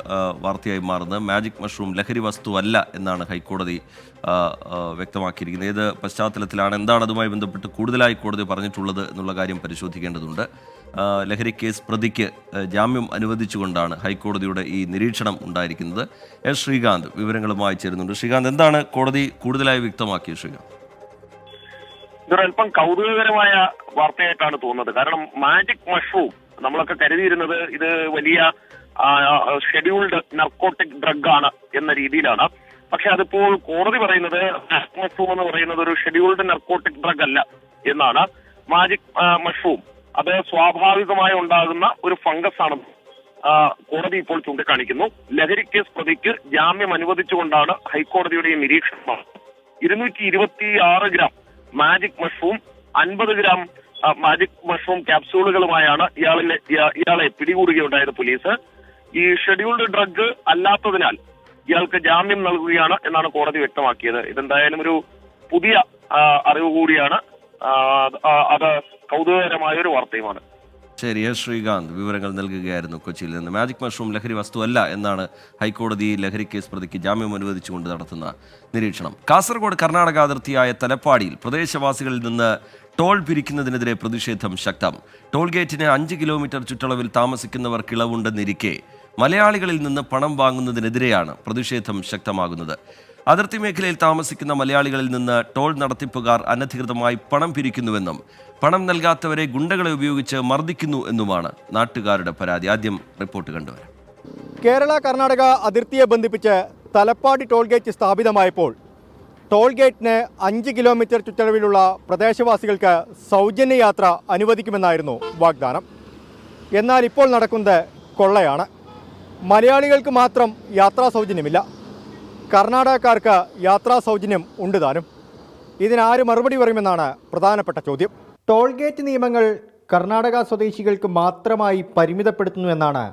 വാർത്തയായി മാറുന്നത്. മാജിക് മഷ്റൂം ലഹരി വസ്തു അല്ല എന്നാണ് ഹൈക്കോടതി വ്യക്തമാക്കിയിരിക്കുന്നത്. ഏത് പശ്ചാത്തലത്തിലാണ്, എന്താണ് അതുമായി ബന്ധപ്പെട്ട് കൂടുതലായി കോടതി പറഞ്ഞിട്ടുള്ളത് എന്നുള്ള കാര്യം പരിശോധിക്കേണ്ടതുണ്ട്. ലഹരി കേസ് പ്രതിക്ക് ജാമ്യം അനുവദിച്ചുകൊണ്ടാണ് ഹൈക്കോടതിയുടെ ഈ നിരീക്ഷണം ഉണ്ടായിരിക്കുന്നത്. എസ് ശ്രീകാന്ത് വിവരങ്ങളുമായി ചേരുന്നുണ്ട്. ശ്രീകാന്ത്, എന്താണ് കോടതി കൂടുതലായി വ്യക്തമാക്കിയത്? ശ്രീകാന്ത്, ഇതൊരല്പം കൗതുകകരമായ വാർത്തയായിട്ടാണ് തോന്നുന്നത്. കാരണം മാജിക് മഷ്റൂം നമ്മളൊക്കെ കരുതിയിരുന്നത് ഇത് വലിയ ഷെഡ്യൂൾഡ് നർക്കോട്ടിക് ഡ്രഗ് ആണ് എന്ന രീതിയിലാണ്. പക്ഷെ അതിപ്പോൾ കോടതി പറയുന്നത് മാജിക് മഷ്റൂം എന്ന് പറയുന്നത് ഒരു ഷെഡ്യൂൾഡ് നർക്കോട്ടിക് ഡ്രഗ് അല്ല എന്നാണ്. മാജിക് മഷ്റൂം അത് സ്വാഭാവികമായി ഉണ്ടാകുന്ന ഒരു ഫംഗസ് ആണെന്ന് കോടതി ഇപ്പോൾ ചൂണ്ടിക്കാണിക്കുന്നു. ലഹരി കേസ് പ്രതിക്ക് ജാമ്യം അനുവദിച്ചുകൊണ്ടാണ് ഹൈക്കോടതിയുടെ നിരീക്ഷണം. 226 gram magic mushroom, 50 gram magic mushroom ക്യാപ്സ്യൂളുകളുമായാണ് ഇയാളെ പിടികൂടുകയുണ്ടായത് പോലീസ്. ഈ ഷെഡ്യൂൾഡ് ഡ്രഗ് അല്ലാത്തതിനാൽ ഇയാൾക്ക് ജാമ്യം നൽകുകയാണ് എന്നാണ് കോടതി വ്യക്തമാക്കിയത്. ഇതെന്തായാലും ഒരു പുതിയ അറിവ് കൂടിയാണ്. അത് കൗതുകകരമായ ഒരു വാർത്തയുമാണ്. ശരി, എസ് ശ്രീകാന്ത് വിവരങ്ങൾ നൽകുകയായിരുന്നു കൊച്ചിയിൽ നിന്ന്. മാജിക് മഷ്റൂം ലഹരി വസ്തുവല്ല എന്നാണ് ഹൈക്കോടതി ലഹരി കേസ് പ്രതിക്ക് ജാമ്യം അനുവദിച്ചുകൊണ്ട് നടത്തുന്ന നിരീക്ഷണം. കാസർഗോഡ് കർണാടക അതിർത്തിയായ തലപ്പാടിയിൽ പ്രദേശവാസികളിൽ നിന്ന് ടോൾ പിരിക്കുന്നതിനെതിരെ പ്രതിഷേധം ശക്തം. ടോൾ ഗേറ്റിന് 5 കിലോമീറ്റർ ചുറ്റളവിൽ താമസിക്കുന്നവർക്ക് ഇളവുണ്ടെന്നിരിക്കെ മലയാളികളിൽ നിന്ന് പണം വാങ്ങുന്നതിനെതിരെയാണ് പ്രതിഷേധം ശക്തമാകുന്നത്. അതിർത്തി മേഖലയിൽ താമസിക്കുന്ന മലയാളികളിൽ നിന്ന് ടോൾ നടത്തിപ്പുകാർ അനധികൃതമായി പണം പിരിക്കുന്നുവെന്നും പണം നൽകാത്തവരെ ഗുണ്ടകളെ ഉപയോഗിച്ച് മർദ്ദിക്കുന്നു എന്നുമാണ് നാട്ടുകാരുടെ പരാതി. ആദ്യം റിപ്പോർട്ട് കണ്ടുവരാം. കേരള കർണാടക അതിർത്തിയെ ബന്ധിപ്പിച്ച് തലപ്പാടി ടോൾ ഗേറ്റ് സ്ഥാപിതമായപ്പോൾ ടോൾ ഗേറ്റിന് 5 കിലോമീറ്റർ ചുറ്റളവിലുള്ള പ്രദേശവാസികൾക്ക് സൗജന്യ യാത്ര അനുവദിക്കുമെന്നായിരുന്നു വാഗ്ദാനം. എന്നാൽ ഇപ്പോൾ നടക്കുന്നത് കൊള്ളയാണ്. മലയാളികൾക്ക് മാത്രം യാത്രാ സൗജന്യമില്ല, കർണാടകക്കാർക്ക് യാത്രാ സൗജന്യം ഉണ്ട് താനും. ഇതിനാര് മറുപടി പറയുമെന്നാണ് പ്രധാനപ്പെട്ട ചോദ്യം. ടോൾ ഗേറ്റ് നിയമങ്ങൾ കർണാടക സ്വദേശികൾക്ക് മാത്രമായി പരിമിതപ്പെടുത്തുന്നുവെന്നാണ്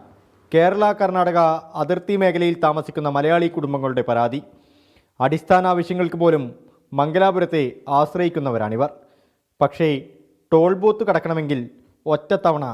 കേരള കർണാടക അതിർത്തി മേഖലയിൽ താമസിക്കുന്ന മലയാളി കുടുംബങ്ങളുടെ പരാതി. അടിസ്ഥാന ആവശ്യങ്ങൾക്ക് പോലും മംഗലാപുരത്തെ ആശ്രയിക്കുന്നവരാണിവർ. പക്ഷേ ടോൾ ബൂത്ത് കടക്കണമെങ്കിൽ ഒറ്റത്തവണ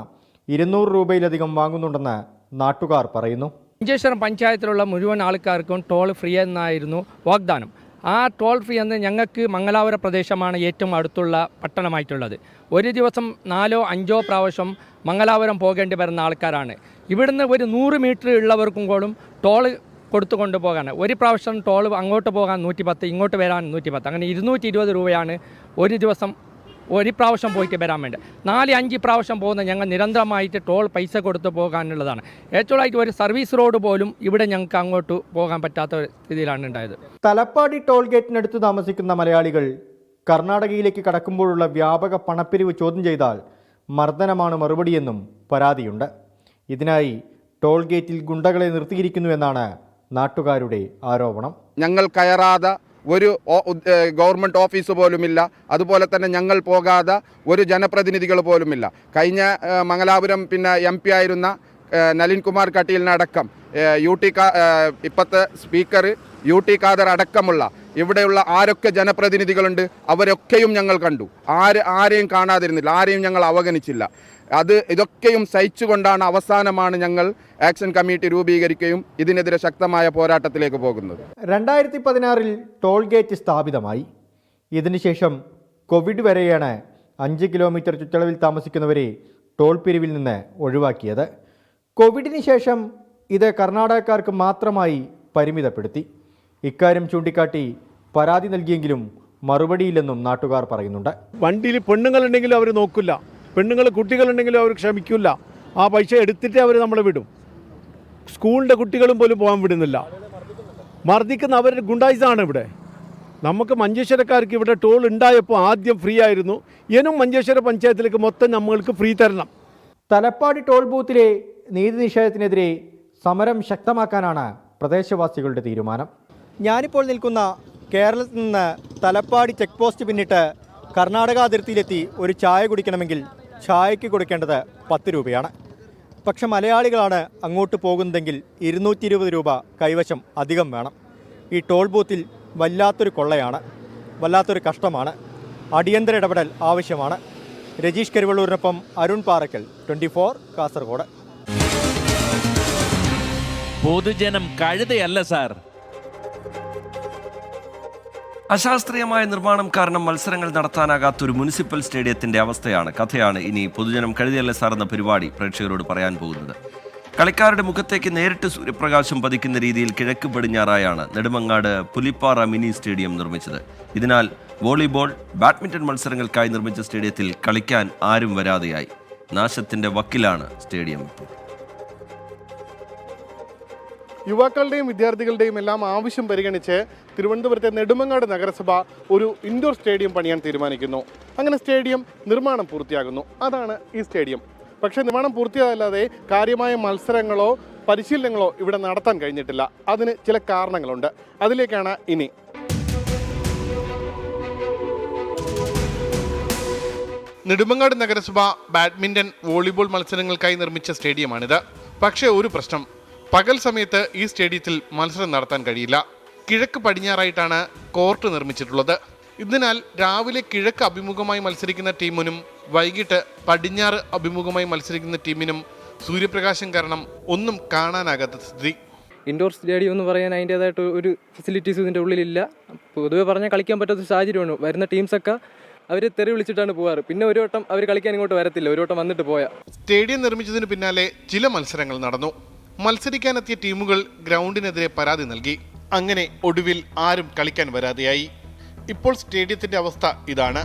200 രൂപയിലധികം വാങ്ങുന്നുണ്ടെന്ന് നാട്ടുകാർ പറയുന്നു. മഞ്ചേശ്വരം പഞ്ചായത്തിലുള്ള മുഴുവൻ ആൾക്കാർക്കും ടോൾ ഫ്രീ എന്നായിരുന്നു വാഗ്ദാനം. ആ ടോൾ ഫ്രീ എന്ന് ഞങ്ങൾക്ക് മംഗലാപുര പ്രദേശമാണ് ഏറ്റവും അടുത്തുള്ള പട്ടണമായിട്ടുള്ളത്. ഒരു ദിവസം 4-5 പ്രാവശ്യം മംഗലാപുരം പോകേണ്ടി വരുന്ന ആൾക്കാരാണ്. ഇവിടുന്ന് ഒരു 100 മീറ്റർ ഉള്ളവർക്കും കൂടെ ടോൾ കൊടുത്തുകൊണ്ട് പോകാൻ ഒരു പ്രാവശ്യം ടോൾ അങ്ങോട്ട് പോകാൻ 110, ഇങ്ങോട്ട് വരാൻ 110, അങ്ങനെ 220 രൂപയാണ് ഒരു ദിവസം ഒരു പ്രാവശ്യം പോയിട്ട് വരാൻ വേണ്ടി. 4-5 പ്രാവശ്യം പോകുന്ന ഞങ്ങൾ നിരന്തരമായിട്ട് ടോൾ പൈസ കൊടുത്ത് പോകാനുള്ളതാണ്. ഏറ്റവും ഒരു സർവീസ് റോഡ് പോലും ഇവിടെ ഞങ്ങൾക്ക് അങ്ങോട്ട് പോകാൻ പറ്റാത്ത സ്ഥിതിയിലാണ് ഉണ്ടായത്. തലപ്പാടി ടോൾ ഗേറ്റിനടുത്ത് താമസിക്കുന്ന മലയാളികൾ കർണാടകയിലേക്ക് കടക്കുമ്പോഴുള്ള വ്യാപക പണപ്പിരിവ് ചോദ്യം ചെയ്താൽ മർദ്ദനമാണ് മറുപടിയെന്നും പരാതിയുണ്ട്. ഇതിനായി ടോൾ ഗേറ്റിൽ ഗുണ്ടകളെ നിർത്തിയിരിക്കുന്നുവെന്നാണ് നാട്ടുകാരുടെ ആരോപണം. ഞങ്ങൾ കയറാതെ ഒരു ഗവൺമെൻറ് ഓഫീസ് പോലുമില്ല, അതുപോലെ തന്നെ ഞങ്ങൾ പോകാതെ ഒരു ജനപ്രതിനിധികൾ പോലുമില്ല. കഴിഞ്ഞ മംഗലാപുരം MP ആയിരുന്ന നളിൻ കുമാർ കട്ടീലിനടക്കം ഇപ്പോഴത്തെ സ്പീക്കർ UT ഖാദർ അടക്കമുള്ള ഇവിടെയുള്ള ആരൊക്കെ ജനപ്രതിനിധികളുണ്ട് അവരൊക്കെയും ഞങ്ങൾ കണ്ടു. ആരെയും കാണാതിരുന്നില്ല, ആരെയും ഞങ്ങൾ അവഗണിച്ചില്ല. ഇതൊക്കെയും സഹിച്ചുകൊണ്ടാണ് അവസാനമാണ് ഞങ്ങൾ ആക്ഷൻ കമ്മിറ്റി രൂപീകരിക്കുകയും ഇതിനെതിരെ ശക്തമായ പോരാട്ടത്തിലേക്ക് പോകുന്നത്. 2016 ടോൾ ഗേറ്റ് സ്ഥാപിതമായി. ഇതിനുശേഷം കോവിഡ് വരെയാണ് 5 കിലോമീറ്റർ ചുറ്റളവിൽ താമസിക്കുന്നവരെ ടോൾ പിരിവിൽ നിന്ന് ഒഴിവാക്കിയത്. കോവിഡിന് ശേഷം ഇത് കർണാടകക്കാർക്ക് മാത്രമായി പരിമിതപ്പെടുത്തി. ഇക്കാര്യം ചൂണ്ടിക്കാട്ടി പരാതി നൽകിയെങ്കിലും മറുപടിയില്ലെന്നും നാട്ടുകാർ പറയുന്നുണ്ട്. വണ്ടിയിൽ പെണ്ണുങ്ങളുണ്ടെങ്കിലും അവർ നോക്കില്ല, പെണ്ണുങ്ങൾ കുട്ടികളുണ്ടെങ്കിലും അവർ ക്ഷമിക്കില്ല. ആ പൈസ എടുത്തിട്ട് അവർ നമ്മളെ വിടും. സ്കൂളിൻ്റെ കുട്ടികളും പോലും പോകാൻ വിടുന്നില്ല. മർദ്ദിക്കുന്ന അവരുടെ ഗുണ്ടായിസാണ് ഇവിടെ. നമുക്ക് മഞ്ചേശ്വരക്കാർക്ക് ഇവിടെ ടോൾ ഉണ്ടായപ്പോൾ ആദ്യം ഫ്രീ ആയിരുന്നു. ഇനിയും മഞ്ചേശ്വര പഞ്ചായത്തിലേക്ക് മൊത്തം നമ്മൾക്ക് ഫ്രീ തരണം. തലപ്പാടി ടോൾ ബൂത്തിലെ നീതി നിഷേധത്തിനെതിരെ സമരം ശക്തമാക്കാനാണ് പ്രദേശവാസികളുടെ തീരുമാനം. ഞാനിപ്പോൾ നിൽക്കുന്ന കേരളത്തിൽ നിന്ന് തലപ്പാടി ചെക്ക് പോസ്റ്റ് പിന്നിട്ട് കർണാടക അതിർത്തിയിലെത്തി ഒരു ചായ കുടിക്കണമെങ്കിൽ ചായയ്ക്ക് കൊടുക്കേണ്ടത് 10 രൂപയാണ്. പക്ഷെ മലയാളികളാണ് അങ്ങോട്ട് പോകുന്നതെങ്കിൽ 220 രൂപ കൈവശം അധികം വേണം. ഈ ടോൾ ബൂത്തിൽ വല്ലാത്തൊരു കൊള്ളയാണ്, വല്ലാത്തൊരു കഷ്ടമാണ്. അടിയന്തര ഇടപെടൽ ആവശ്യമാണ്. രജീഷ് കരുവള്ളൂരിനൊപ്പം അരുൺ പാറക്കൽ, 24 കാസർഗോഡ്. പൊതുജനം കഴുതയല്ല സാർ. അശാസ്ത്രീയമായ നിർമ്മാണം കാരണം മത്സരങ്ങൾ നടത്താനാകാത്ത ഒരു മുനിസിപ്പൽ സ്റ്റേഡിയത്തിന്റെ കഥയാണ് ഇനി പൊതുജനം കഴുതയല്ല സാർ എന്ന പരിപാടി പ്രേക്ഷകരോട് പറയാൻ പോകുന്നത്. കളിക്കാരുടെ മുഖത്തേക്ക് നേരിട്ട് സൂര്യപ്രകാശം പതിക്കുന്ന രീതിയിൽ കിഴക്ക് പടിഞ്ഞാറായാണ് നെടുമങ്ങാട് പുലിപ്പാറ മിനി സ്റ്റേഡിയം നിർമ്മിച്ചത്. ഇതിനാൽ വോളിബോൾ, ബാഡ്മിന്റൺ മത്സരങ്ങൾക്കായി നിർമ്മിച്ച സ്റ്റേഡിയത്തിൽ കളിക്കാൻ ആരും വരാതെയായി. നാശത്തിന്റെ വക്കിലാണ് സ്റ്റേഡിയം. യുവാക്കളുടെയും വിദ്യാർത്ഥികളുടെയും എല്ലാം ആവശ്യം പരിഗണിച്ച് തിരുവനന്തപുരത്തെ നെടുമങ്ങാട് നഗരസഭ ഒരു ഇൻഡോർ സ്റ്റേഡിയം പണിയാൻ തീരുമാനിക്കുന്നു. അങ്ങനെ സ്റ്റേഡിയം നിർമ്മാണം പൂർത്തിയാകുന്നു. അതാണ് ഈ സ്റ്റേഡിയം. പക്ഷേ നിർമ്മാണം പൂർത്തിയാകാതെ കാര്യമായ മത്സരങ്ങളോ പരിശീലനങ്ങളോ ഇവിടെ നടത്താൻ കഴിഞ്ഞിട്ടില്ല. അതിന് ചില കാരണങ്ങളുണ്ട്. അതിലേക്കാണ് ഇനി. നെടുമങ്ങാട് നഗരസഭ ബാഡ്മിൻ്റൺ, വോളിബോൾ മത്സരങ്ങൾക്കായി നിർമ്മിച്ച സ്റ്റേഡിയമാണിത്. പക്ഷേ ഒരു പ്രശ്നം, പകൽ സമയത്ത് ഈ സ്റ്റേഡിയത്തിൽ മത്സരം നടത്താൻ കഴിയില്ല. കിഴക്ക് പടിഞ്ഞാറായിട്ടാണ് കോർട്ട് നിർമ്മിച്ചിട്ടുള്ളത്. ഇതിനാൽ രാവിലെ കിഴക്ക് അഭിമുഖമായി മത്സരിക്കുന്ന ടീമിനും വൈകിട്ട് പടിഞ്ഞാറ് അഭിമുഖമായി മത്സരിക്കുന്ന ടീമിനും സൂര്യപ്രകാശം കാരണം ഒന്നും കാണാനാകാത്ത സ്ഥിതി. ഇൻഡോർ സ്റ്റേഡിയം എന്ന് പറയാൻ അതിൻ്റേതായിട്ട് ഒരു ഫെസിലിറ്റീസ് ഇതിൻ്റെ ഉള്ളിലില്ല. പൊതുവെ പറഞ്ഞാൽ കളിക്കാൻ പറ്റാത്ത സാഹചര്യമാണ്. വരുന്ന ടീംസൊക്കെ അവർ തെറി വിളിച്ചിട്ടാണ് പോകാറ്. പിന്നെ ഒരു വട്ടം അവർ കളിക്കാൻ ഇങ്ങോട്ട് വരത്തില്ല, ഒരു വട്ടം വന്നിട്ട് പോയാൽ. സ്റ്റേഡിയം നിർമ്മിച്ചതിന് പിന്നാലെ ചില മത്സരങ്ങൾ നടന്നു. മത്സരിക്കാനെത്തിയ ടീമുകൾ ഗ്രൗണ്ടിനെതിരെ പരാതി നൽകി. അങ്ങനെ ഒടുവിൽ ആരും കളിക്കാൻ വരാതെയായി. ഇപ്പോൾ സ്റ്റേഡിയത്തിന്റെ അവസ്ഥ ഇതാണ്.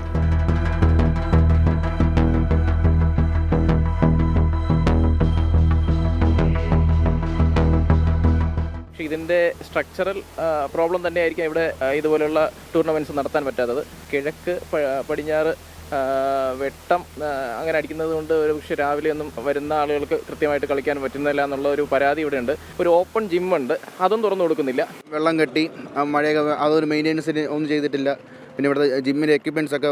ഇതിൻ്റെ സ്ട്രക്ചറൽ പ്രോബ്ലം തന്നെയായിരിക്കും ഇവിടെ ഇതുപോലെയുള്ള ടൂർണമെൻറ്റ്സ് നടത്താൻ പറ്റാത്തത്. കിഴക്ക് പടിഞ്ഞാറ് വെട്ടം അങ്ങനെ അടിക്കുന്നത് കൊണ്ട് ഒരു പക്ഷേ രാവിലെ ഒന്നും വരുന്ന ആളുകൾക്ക് കൃത്യമായിട്ട് കളിക്കാൻ പറ്റുന്നില്ല എന്നുള്ള ഒരു പരാതി ഇവിടെ ഉണ്ട്. ഒരു ഓപ്പൺ ജിമ്മുണ്ട്, അതും തുറന്നു കൊടുക്കുന്നില്ല. വെള്ളം കെട്ടി മഴയൊക്കെ അതൊരു മെയിൻ്റെനൻസിന് ഒന്നും ചെയ്തിട്ടില്ല. പിന്നെ ഇവിടുത്തെ ജിമ്മിൻ്റെ എക്യുപ്മെൻറ്റ്സ് ഒക്കെ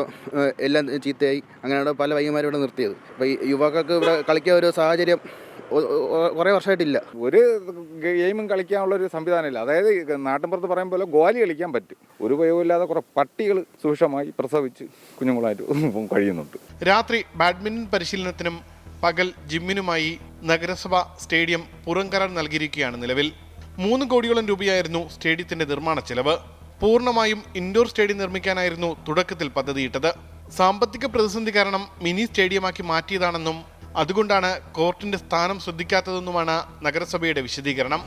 എല്ലാം ചീത്തയായി. അങ്ങനെയാണ് പല പയ്യന്മാരും ഇവിടെ നിർത്തിയത്. അപ്പോൾ ഈ യുവാക്കൾക്ക് ഇവിടെ കളിക്കാൻ ഒരു സാഹചര്യം കുറേ വർഷമായിട്ടില്ല. ഒരു ഗെയിമും കളിക്കാനുള്ളൊരു സംവിധാനമില്ല. അതായത് നാട്ടിൻപുറത്ത് പറയും പോലെ ഗോലി കളിക്കാൻ പറ്റും. ഒരു ഉപയോഗമില്ലാതെ കുറേ പട്ടികൾ സുഭിക്ഷമായി പ്രസവിച്ച് കുഞ്ഞുങ്ങളായിട്ട് കഴിയുന്നുണ്ട്. രാത്രി ബാഡ്മിൻ്റൺ പരിശീലനത്തിനും പകൽ ജിമ്മിനുമായി നഗരസഭ സ്റ്റേഡിയം പുറംകരാർ നൽകിയിരിക്കുകയാണ് നിലവിൽ. 3 കോടിയോളം രൂപയായിരുന്നു സ്റ്റേഡിയത്തിന്റെ നിർമ്മാണ ചെലവ്. പൂർണ്ണമായും ഇൻഡോർ സ്റ്റേഡിയം നിർമ്മിക്കാനായിരുന്നു തുടക്കത്തിൽ പദ്ധതിയിട്ടത്. സാമ്പത്തിക പ്രതിസന്ധി കാരണം മിനി സ്റ്റേഡിയമാക്കി മാറ്റിയതാണെന്നും അതുകൊണ്ടാണ് കോർട്ടിന്റെ സ്ഥാനം ശ്രദ്ധിക്കാത്തതെന്നുമാണ് നഗരസഭയുടെ വിശദീകരണം.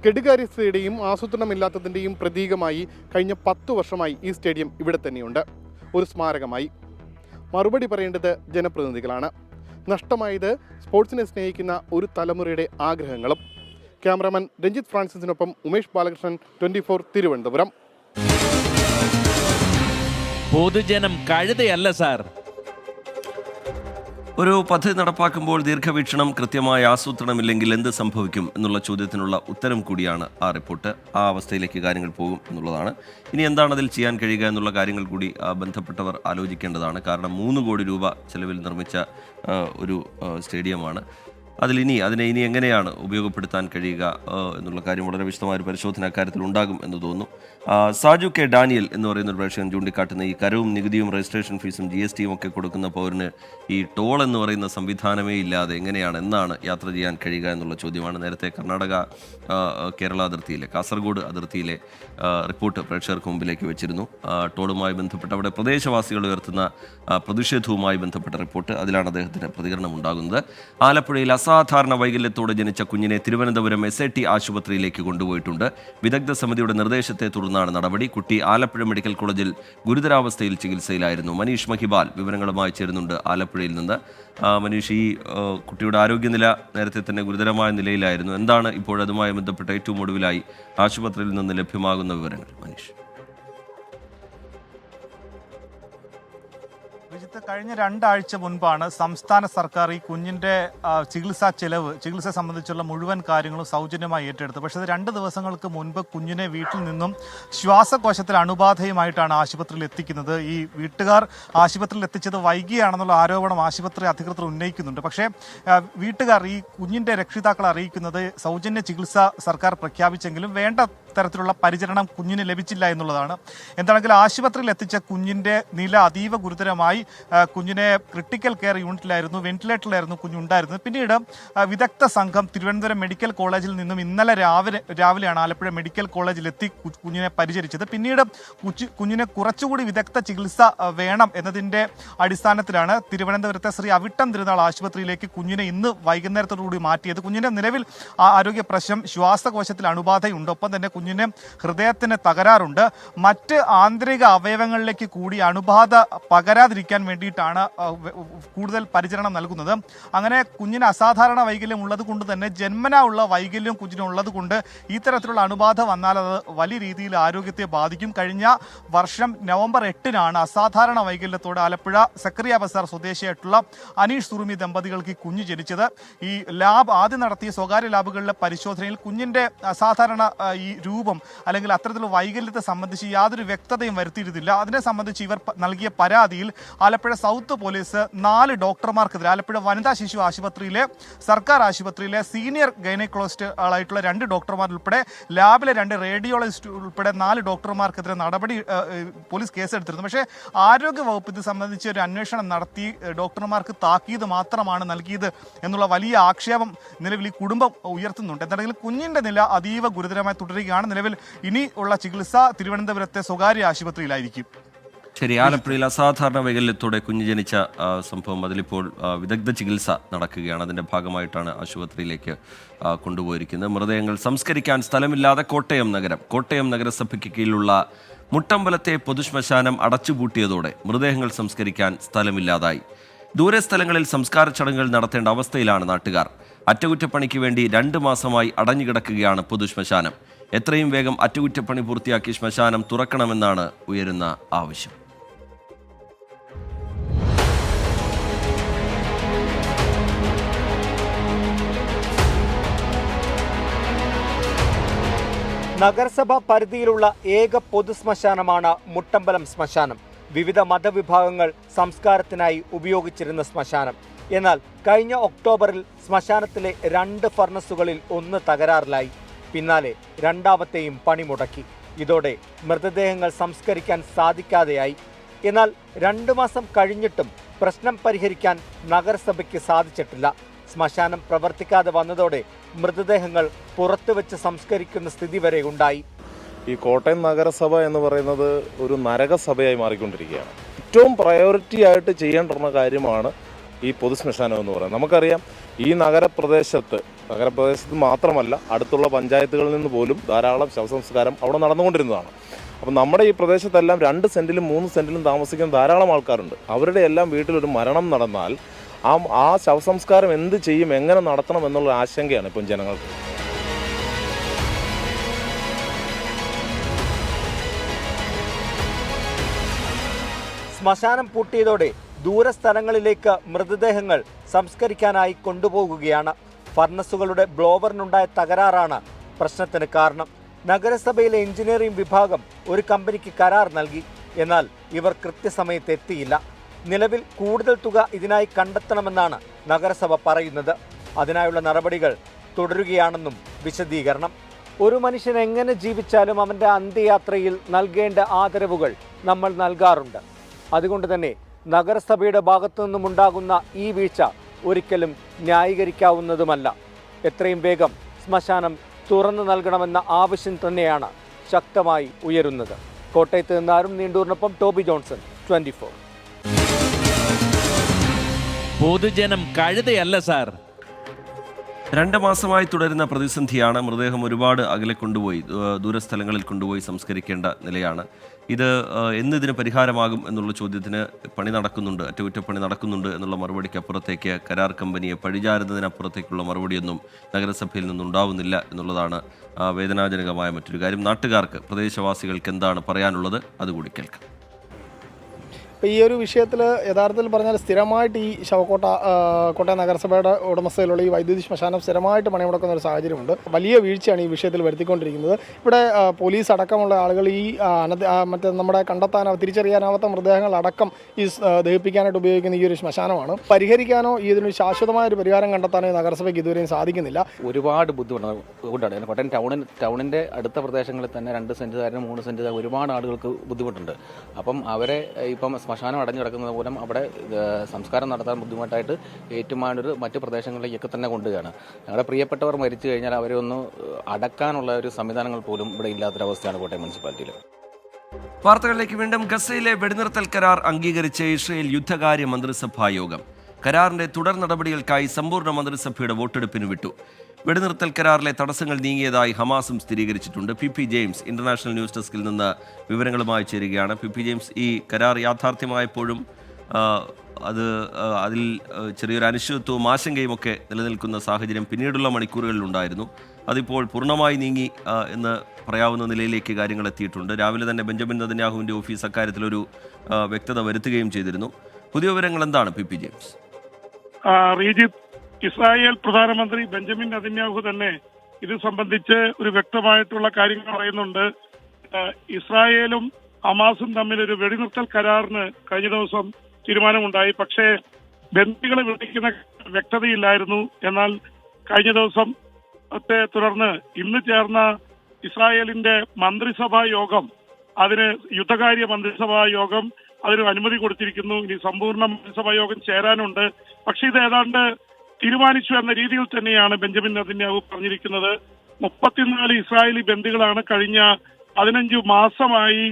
കെടുകാര്യസ്ഥതയുടെയും ആസൂത്രണമില്ലാത്തതിൻ്റെയും പ്രതീകമായി കഴിഞ്ഞ 10 വർഷമായി ഈ സ്റ്റേഡിയം ഇവിടെ തന്നെയുണ്ട്, ഒരു സ്മാരകമായി. മറുപടി പറയേണ്ടത് ജനപ്രതിനിധികളാണ്. നഷ്ടമായത് സ്പോർട്സിനെ സ്നേഹിക്കുന്ന ഒരു തലമുറയുടെ ആഗ്രഹങ്ങളും. ക്യാമറാമാൻ രഞ്ജിത്ത് ഫ്രാൻസിസിനൊപ്പം ഉമേഷ് ബാലകൃഷ്ണൻ, 24 തിരുവനന്തപുരം. പൊതുജനം കഴുതയല്ല സാർ. ഒരു പദ്ധതി നടപ്പാക്കുമ്പോൾ ദീർഘവീക്ഷണം, കൃത്യമായ ആസൂത്രണമില്ലെങ്കിൽ എന്ത് സംഭവിക്കും എന്നുള്ള ചോദ്യത്തിനുള്ള ഉത്തരം കൂടിയാണ് ആ റിപ്പോർട്ട്. ആ അവസ്ഥയിലേക്ക് കാര്യങ്ങൾ പോകും എന്നുള്ളതാണ്. ഇനി എന്താണ് അതിൽ ചെയ്യാൻ കഴിയുക എന്നുള്ള കാര്യങ്ങൾ കൂടി ബന്ധപ്പെട്ടവർ ആലോചിക്കേണ്ടതാണ്. കാരണം 3 കോടി രൂപ ചെലവിൽ നിർമ്മിച്ച ഒരു സ്റ്റേഡിയമാണ്. അതിനെ ഇനി എങ്ങനെയാണ് ഉപയോഗപ്പെടുത്താൻ കഴിയുക എന്നുള്ള കാര്യം വളരെ വിശദമായ ഒരു പരിശോധന അക്കാര്യത്തിൽ ഉണ്ടാകും എന്ന് തോന്നുന്നു. സാജു കെ ഡാനിയൽ എന്ന് പറയുന്ന ഒരു പ്രേക്ഷകൻ ചൂണ്ടിക്കാട്ടുന്ന ഈ കരവും നികുതിയും രജിസ്ട്രേഷൻ ഫീസും GSTയും ഒക്കെ കൊടുക്കുന്ന പൗരന് ഈ ടോൾ എന്ന് പറയുന്ന സംവിധാനമേ ഇല്ലാതെ എന്നാണ് യാത്ര ചെയ്യാൻ കഴിയുക എന്നുള്ള ചോദ്യമാണ്. നേരത്തെ കർണാടക കേരള അതിർത്തിയിലെ, കാസർഗോഡ് അതിർത്തിയിലെ റിപ്പോർട്ട് പ്രേക്ഷകർക്ക് മുമ്പിലേക്ക് വെച്ചിരുന്നു. ടോളുമായി ബന്ധപ്പെട്ട് അവിടെ പ്രദേശവാസികൾ ഉയർത്തുന്ന പ്രതിഷേധവുമായി ബന്ധപ്പെട്ട റിപ്പോർട്ട്, അതിലാണ് അദ്ദേഹത്തിന് പ്രതികരണം ഉണ്ടാകുന്നത്. ആലപ്പുഴയിൽ അസാധാരണ വൈകല്യത്തോടെ ജനിച്ച കുഞ്ഞിനെ തിരുവനന്തപുരം SIT ആശുപത്രിയിലേക്ക് കൊണ്ടുപോയിട്ടുണ്ട്. വിദഗ്ധ സമിതിയുടെ നിർദ്ദേശത്തെ തുടർന്നാണ് നടപടി. കുട്ടി ആലപ്പുഴ മെഡിക്കൽ കോളേജിൽ ഗുരുതരാവസ്ഥയിൽ ചികിത്സയിലായിരുന്നു. മനീഷ് മഹിബാൽ വിവരങ്ങളുമായി ചേരുന്നുണ്ട് ആലപ്പുഴയിൽ നിന്ന്. മനീഷ്, ഈ കുട്ടിയുടെ ആരോഗ്യനില നേരത്തെ തന്നെ ഗുരുതരമായ നിലയിലായിരുന്നു. എന്താണ് ഇപ്പോഴതുമായി ബന്ധപ്പെട്ട് ഏറ്റവും ഒടുവിലായി ആശുപത്രിയിൽ നിന്ന് ലഭ്യമാകുന്ന വിവരങ്ങൾ? മനീഷ്. കഴിഞ്ഞ 2 ആഴ്ച മുൻപാണ് സംസ്ഥാന സർക്കാർ ഈ കുഞ്ഞിൻ്റെ ചികിത്സ സംബന്ധിച്ചുള്ള മുഴുവൻ കാര്യങ്ങളും സൗജന്യമായി ഏറ്റെടുത്തത്. പക്ഷേ 2 ദിവസങ്ങൾക്ക് മുൻപ് കുഞ്ഞിനെ വീട്ടിൽ നിന്നും ശ്വാസകോശത്തിൽ അണുബാധയുമായിട്ടാണ് ആശുപത്രിയിൽ എത്തിക്കുന്നത്. ഈ വീട്ടുകാർ ആശുപത്രിയിൽ എത്തിച്ചത് വൈകിയാണെന്നുള്ള ആരോപണം ആശുപത്രി അധികൃതർ ഉന്നയിക്കുന്നുണ്ട്. പക്ഷേ വീട്ടുകാർ ഈ കുഞ്ഞിൻ്റെ രക്ഷിതാക്കളെ അറിയിക്കുന്നത് സൗജന്യ ചികിത്സ സർക്കാർ പ്രഖ്യാപിച്ചെങ്കിലും വേണ്ട തരത്തിലുള്ള പരിചരണം കുഞ്ഞിന് ലഭിച്ചില്ല എന്നുള്ളതാണ്. എന്താണെങ്കിലും ആശുപത്രിയിൽ എത്തിച്ച കുഞ്ഞിൻ്റെ നില അതീവ ഗുരുതരമായി. കുഞ്ഞിനെ ക്രിട്ടിക്കൽ കെയർ യൂണിറ്റിലായിരുന്നു, വെന്റിലേറ്ററിലായിരുന്നു കുഞ്ഞുണ്ടായിരുന്നത്. പിന്നീട് വിദഗ്ധ സംഘം തിരുവനന്തപുരം മെഡിക്കൽ കോളേജിൽ നിന്നും ഇന്നലെ രാവിലെയാണ് ആലപ്പുഴ മെഡിക്കൽ കോളേജിലെത്തി കുഞ്ഞിനെ പരിചരിച്ചത്. പിന്നീട് കുഞ്ഞിനെ കുറച്ചുകൂടി വിദഗ്ധ ചികിത്സ വേണം എന്നതിൻ്റെ അടിസ്ഥാനത്തിലാണ് തിരുവനന്തപുരത്തെ ശ്രീ അവിട്ടം തിരുനാൾ ആശുപത്രിയിലേക്ക് കുഞ്ഞിനെ ഇന്ന് വൈകുന്നേരത്തോടുകൂടി മാറ്റിയത്. കുഞ്ഞിൻ്റെ നിലവിൽ ആരോഗ്യ പ്രശ്നം ശ്വാസകോശത്തിൽ അണുബാധയുണ്ട്. ഒപ്പം തന്നെ കുഞ്ഞിന് കുഞ്ഞിന് ഹൃദയത്തിന് തകരാറുണ്ട്. മറ്റ് ആന്തരിക അവയവങ്ങളിലേക്ക് കൂടി അണുബാധ പകരാതിരിക്കാൻ വേണ്ടിയിട്ടാണ് കൂടുതൽ പരിചരണം നൽകുന്നത്. അങ്ങനെ കുഞ്ഞിന് അസാധാരണ വൈകല്യം ഉള്ളത് കൊണ്ട് തന്നെ ജന്മനാ ഉള്ള വൈകല്യം കുഞ്ഞിനുള്ളത് കൊണ്ട് ഇത്തരത്തിലുള്ള അണുബാധ വന്നാൽ അത് വലിയ രീതിയിൽ ആരോഗ്യത്തെ ബാധിക്കും. കഴിഞ്ഞ വർഷം നവംബർ 8-നാണ് അസാധാരണ വൈകല്യത്തോടെ ആലപ്പുഴ സക്കറിയ ബസാർ സ്വദേശിയായിട്ടുള്ള അനീഷ് സുറുമി ദമ്പതികൾക്ക് ഈ കുഞ്ഞ് ജനിച്ചത്. ഈ ലാബ് ആദ്യം നടത്തിയ സ്വകാര്യ ലാബുകളിലെ പരിശോധനയിൽ കുഞ്ഞിൻ്റെ അസാധാരണ ഈ രൂപം അല്ലെങ്കിൽ അത്തരത്തിലുള്ള വൈകല്യത്തെ സംബന്ധിച്ച് യാതൊരു വ്യക്തതയും വരുത്തിയിരുന്നില്ല. അതിനെ സംബന്ധിച്ച് ഇവർ നൽകിയ പരാതിയിൽ ആലപ്പുഴ സൗത്ത് പോലീസ് 4 ഡോക്ടർമാർക്കെതിരെ ആലപ്പുഴ വനിതാ ശിശു ആശുപത്രിയിലെ സർക്കാർ ആശുപത്രിയിലെ സീനിയർ ഗൈനക്കോളജിസ്റ്റുകളായിട്ടുള്ള 2 ഡോക്ടർമാർ ഉൾപ്പെടെ ലാബിലെ 2 റേഡിയോളജിസ്റ്റ് ഉൾപ്പെടെ 4 ഡോക്ടർമാർക്കെതിരെ നടപടി പോലീസ് കേസെടുത്തിരുന്നു. പക്ഷേ ആരോഗ്യ വകുപ്പ് ഇത് സംബന്ധിച്ച് ഒരു അന്വേഷണം നടത്തി ഡോക്ടർമാർക്ക് താക്കീത് മാത്രമാണ് നൽകിയത് എന്നുള്ള വലിയ ആക്ഷേപം നിലവിൽ ഈ കുടുംബം ഉയർത്തുന്നുണ്ട്. എന്താണെങ്കിലും കുഞ്ഞിൻ്റെ നില അതീവ ഗുരുതരമായി തുടരുകയാണ്. നിലവിൽ ഇനി ഉള്ള ചികിത്സ തിരുവനന്തപുരത്തെ സ്വകാര്യ ആശുപത്രിയിലായിരിക്കും. ശരി, ആലപ്പുഴയിൽ അസാധാരണ വൈകല്യത്തോടെ കുഞ്ഞ് ജനിച്ച സംഭവം അതിലിപ്പോൾ വിദഗ്ധ ചികിത്സ നടക്കുകയാണ്. അതിൻ്റെ ഭാഗമായിട്ടാണ് ആശുപത്രിയിലേക്ക് കൊണ്ടുപോയിരിക്കുന്നത്. മൃതദേഹങ്ങൾ സംസ്കരിക്കാൻ സ്ഥലമില്ലാതെ കോട്ടയം നഗരസഭയ്ക്ക് കീഴിലുള്ള മുട്ടമ്പലത്തെ പൊതുശ്മശാനം അടച്ചുപൂട്ടിയതോടെ മൃതദേഹങ്ങൾ സംസ്കരിക്കാൻ സ്ഥലമില്ലാതായി. ദൂരെ സ്ഥലങ്ങളിൽ സംസ്കാര ചടങ്ങുകൾ നടത്തേണ്ട അവസ്ഥയിലാണ് നാട്ടുകാർ. അറ്റകുറ്റപ്പണിക്ക് വേണ്ടി 2 മാസമായി അടഞ്ഞുകിടക്കുകയാണ് പൊതുശ്മശാനം. എത്രയും വേഗം അറ്റകുറ്റപ്പണി പൂർത്തിയാക്കി ശ്മശാനം തുറക്കണമെന്നാണ് ഉയരുന്ന ആവശ്യം. നഗരസഭ പരിധിയിലുള്ള ഏക പൊതുശ്മശാനമാണ് മുട്ടമ്പലം ശ്മശാനം. വിവിധ മതവിഭാഗങ്ങൾ സംസ്കാരത്തിനായി ഉപയോഗിച്ചിരുന്ന ശ്മശാനം. എന്നാൽ കഴിഞ്ഞ ഒക്ടോബറിൽ ശ്മശാനത്തിലെ 2 ഫർണസുകളിൽ 1 തകരാറിലായി. പിന്നാലെ രണ്ടാമത്തെയും പണിമുടക്കി. ഇതോടെ മൃതദേഹങ്ങൾ സംസ്കരിക്കാൻ സാധിക്കാതെയായി. എന്നാൽ 2 മാസം കഴിഞ്ഞിട്ടും പ്രശ്നം പരിഹരിക്കാൻ നഗരസഭയ്ക്ക് സാധിച്ചിട്ടില്ല. ശ്മശാനം പ്രവർത്തിക്കാതെ വന്നതോടെ മൃതദേഹങ്ങൾ പുറത്തുവെച്ച് സംസ്കരിക്കുന്ന സ്ഥിതി വരെ ഉണ്ടായി. ഈ കോട്ടയം നഗരസഭ എന്ന് പറയുന്നത് ഒരു നരകസഭയായി മാറിക്കൊണ്ടിരിക്കുകയാണ്. ഏറ്റവും പ്രയോറിറ്റി ആയിട്ട് ചെയ്യേണ്ടുന്ന കാര്യമാണ് ഈ പൊതുശ്മശാനം എന്ന് പറയുന്നത്. നമുക്കറിയാം ഈ നഗരപ്രദേശത്ത് മാത്രമല്ല അടുത്തുള്ള പഞ്ചായത്തുകളിൽ നിന്ന് പോലും ധാരാളം ശവസംസ്കാരം അവിടെ നടന്നുകൊണ്ടിരുന്നതാണ്. അപ്പം നമ്മുടെ ഈ പ്രദേശത്തെല്ലാം 2 സെൻറ്റിലും 3 സെൻറ്റിലും താമസിക്കുന്ന ധാരാളം ആൾക്കാരുണ്ട്. അവരുടെ എല്ലാം വീട്ടിലൊരു മരണം നടന്നാൽ ആ ശവസംസ്കാരം എന്ത് ചെയ്യും, എങ്ങനെ നടത്തണം എന്നുള്ള ആശങ്കയാണ് ഇപ്പം ജനങ്ങൾക്ക്. ശ്മശാനം പൂട്ടിയതോടെ ദൂരസ്ഥലങ്ങളിലേക്ക് മൃതദേഹങ്ങൾ സംസ്കരിക്കാനായി കൊണ്ടുപോകുകയാണ്. ഫർണസുകളുടെ ബ്ലോവറിനുണ്ടായ തകരാറാണ് പ്രശ്നത്തിന് കാരണം. നഗരസഭയിലെ എഞ്ചിനീയറിംഗ് വിഭാഗം ഒരു കമ്പനിക്ക് കരാർ നൽകി. എന്നാൽ ഇവർ കൃത്യസമയത്ത് എത്തിയില്ല. നിലവിൽ കൂടുതൽ തുക ഇതിനായി കണ്ടെത്തണമെന്നാണ് നഗരസഭ പറയുന്നത്. അതിനായുള്ള നടപടികൾ തുടരുകയാണെന്നും വിശദീകരണം. ഒരു മനുഷ്യൻ എങ്ങനെ ജീവിച്ചാലും അവൻ്റെ അന്ത്യയാത്രയിൽ നൽകേണ്ട ആദരവുകൾ നമ്മൾ നൽകാറുണ്ട്. അതുകൊണ്ട് തന്നെ നഗരസഭയുടെ ഭാഗത്തു നിന്നുമുണ്ടാകുന്ന ഈ വീഴ്ച ഒരിക്കലും ന്യായീകരിക്കാവുന്നതുമല്ല. എത്രയും വേഗം ശ്മശാനം തുറന്നു നൽകണമെന്ന ആവശ്യം തന്നെയാണ് ശക്തമായി ഉയരുന്നത്. കോട്ടയത്ത് നിന്ന് അരുൺ നീണ്ടൂരിനൊപ്പം ടോബി ജോൺസൺ, 24. പൊതുജനം കഴുതയല്ല സാർ. 2 മാസമായി തുടരുന്ന പ്രതിസന്ധിയാണ്. മൃതദേഹം ഒരുപാട് അകലെ കൊണ്ടുപോയി ദൂരസ്ഥലങ്ങളിൽ കൊണ്ടുപോയി സംസ്കരിക്കേണ്ട നിലയാണ്. ഇത് എന്നിതിന് പരിഹാരമാകും എന്നുള്ള ചോദ്യത്തിന് പണി നടക്കുന്നുണ്ട്, അറ്റകുറ്റപ്പണി നടക്കുന്നുണ്ട് എന്നുള്ള മറുപടിക്ക് അപ്പുറത്തേക്ക് കരാർ കമ്പനിയെ പഴിചാരുന്നതിനപ്പുറത്തേക്കുള്ള മറുപടിയൊന്നും നഗരസഭയിൽ നിന്നുണ്ടാവുന്നില്ല എന്നുള്ളതാണ് വേദനാജനകമായ മറ്റൊരു കാര്യം. നാട്ടുകാർക്ക്, പ്രദേശവാസികൾക്ക് എന്താണ് പറയാനുള്ളത് അതുകൂടി കേൾക്കാം. ഇപ്പോൾ ഈ ഒരു വിഷയത്തിൽ യഥാർത്ഥത്തിൽ പറഞ്ഞാൽ സ്ഥിരമായിട്ട് ഈ കോട്ടയം നഗരസഭയുടെ ഉടമസ്ഥയിലുള്ള ഈ വൈദ്യുതി ശ്മശാനം സ്ഥിരമായിട്ട് പണിമുടക്കുന്ന ഒരു സാഹചര്യമുണ്ട്. വലിയ വീഴ്ചയാണ് ഈ വിഷയത്തിൽ വരുത്തിക്കൊണ്ടിരിക്കുന്നത്. ഇവിടെ പോലീസ് അടക്കമുള്ള ആളുകൾ ഈ മറ്റേ നമ്മുടെ തിരിച്ചറിയാനാവാത്ത മൃതദേഹങ്ങൾ അടക്കം ഈ ദഹിപ്പിക്കാനായിട്ട് ഉപയോഗിക്കുന്ന ഈ ഒരു ശ്മശാനമാണ്. പരിഹരിക്കാനോ ഇതിനൊരു ശാശ്വതമായ ഒരു പരിഹാരം കണ്ടെത്താനോ നഗരസഭയ്ക്ക് ഇതുവരെയും സാധിക്കുന്നില്ല. ഒരുപാട് ബുദ്ധിമുട്ടാണ്. കോട്ടയം ടൗണിൻ്റെ അടുത്ത പ്രദേശങ്ങളിൽ തന്നെ 2 സെൻറ്റുകാരനും 3 സെൻറ്റുകാരും ഒരുപാട് ആളുകൾക്ക് ബുദ്ധിമുട്ടുണ്ട്. അപ്പം അവരെ ഇപ്പം ശ്മശാനം അടഞ്ഞു കിടക്കുന്നത് മൂലം അവിടെ സംസ്കാരം നടത്താൻ ബുദ്ധിമുട്ടായിട്ട് ഏറ്റുമാനൂർ മറ്റ് പ്രദേശങ്ങളിലേക്കൊക്കെ തന്നെ കൊണ്ടുകയാണ്. ഞങ്ങളുടെ പ്രിയപ്പെട്ടവർ മരിച്ചു കഴിഞ്ഞാൽ അവരെ ഒന്ന് അടക്കാനുള്ള ഒരു സംവിധാനങ്ങൾ പോലും ഇവിടെ ഇല്ലാത്തൊരവസ്ഥയാണ് കോട്ടയം മുനിസിപ്പാലിറ്റിയിൽ. വാർത്തകളിലേക്ക് വീണ്ടും. ഗസയിലെ വെടിനിർത്തൽ കരാർ അംഗീകരിച്ച ഇസ്രയേൽ യുദ്ധകാര്യ മന്ത്രിസഭാ യോഗം കരാറിന്റെ തുടർ നടപടികൾക്കായി സമ്പൂർണ്ണ മന്ത്രിസഭയുടെ വോട്ടെടുപ്പിന് വിട്ടു. വെടിനിർത്തൽ കരാറിലെ തടസ്സങ്ങൾ നീങ്ങിയതായി ഹമാസും സ്ഥിരീകരിച്ചിട്ടുണ്ട്. പി ജെയിംസ് ഇന്റർനാഷണൽ ന്യൂസ് ഡെസ്കിൽ നിന്ന് വിവരങ്ങളുമായി ചേരുകയാണ്. പി ജെയിംസ്, ഈ കരാർ യാഥാർത്ഥ്യമായപ്പോഴും അതിൽ ചെറിയൊരു അനിശ്ചിതത്വവും ആശങ്കയും ഒക്കെ നിലനിൽക്കുന്ന സാഹചര്യം പിന്നീടുള്ള മണിക്കൂറുകളിലുണ്ടായിരുന്നു. അതിപ്പോൾ പൂർണ്ണമായി നീങ്ങി എന്ന് പറയാവുന്ന നിലയിലേക്ക് കാര്യങ്ങൾ എത്തിയിട്ടുണ്ട്. രാവിലെ തന്നെ ബെഞ്ചമിൻ നെതന്യാഹുവിൻ്റെ ഓഫീസ് അക്കാര്യത്തിലൊരു വ്യക്തത വരുത്തുകയും ചെയ്തിരുന്നു. പുതിയ വിവരങ്ങൾ എന്താണ് പി ജെയിംസ്? ഇസ്രായേൽ പ്രധാനമന്ത്രി ബെഞ്ചമിൻ നെതന്യാഹു തന്നെ ഇത് സംബന്ധിച്ച് ഒരു വ്യക്തമായിട്ടുള്ള കാര്യങ്ങൾ പറയുന്നുണ്ട്. ഇസ്രായേലും ഹമാസും തമ്മിൽ ഒരു വെടിനിർത്തൽ കരാറിന് കഴിഞ്ഞ ദിവസം തീരുമാനമുണ്ടായി. പക്ഷേ ബന്ദികളെ വിളിക്കുന്ന വ്യക്തതയില്ലായിരുന്നു. എന്നാൽ കഴിഞ്ഞ ദിവസത്തെ തുടർന്ന് ഇന്ന് ചേർന്ന ഇസ്രായേലിന്റെ മന്ത്രിസഭാ യോഗം, യുദ്ധകാര്യ മന്ത്രിസഭാ യോഗം അതിന് അനുമതി കൊടുത്തിരിക്കുന്നു. ഇനി സമ്പൂർണ്ണ മന്ത്രിസഭാ യോഗം ചേരാനുണ്ട്. പക്ഷെ ഇത് ഏതാണ്ട് തീരുമാനിച്ചു എന്ന രീതിയിൽ തന്നെയാണ് ബെഞ്ചമിൻ നെതന്യാഹു പറഞ്ഞിരിക്കുന്നത്. 34 ഇസ്രായേലി ബന്ദികളാണ് കഴിഞ്ഞ 15 മാസമായി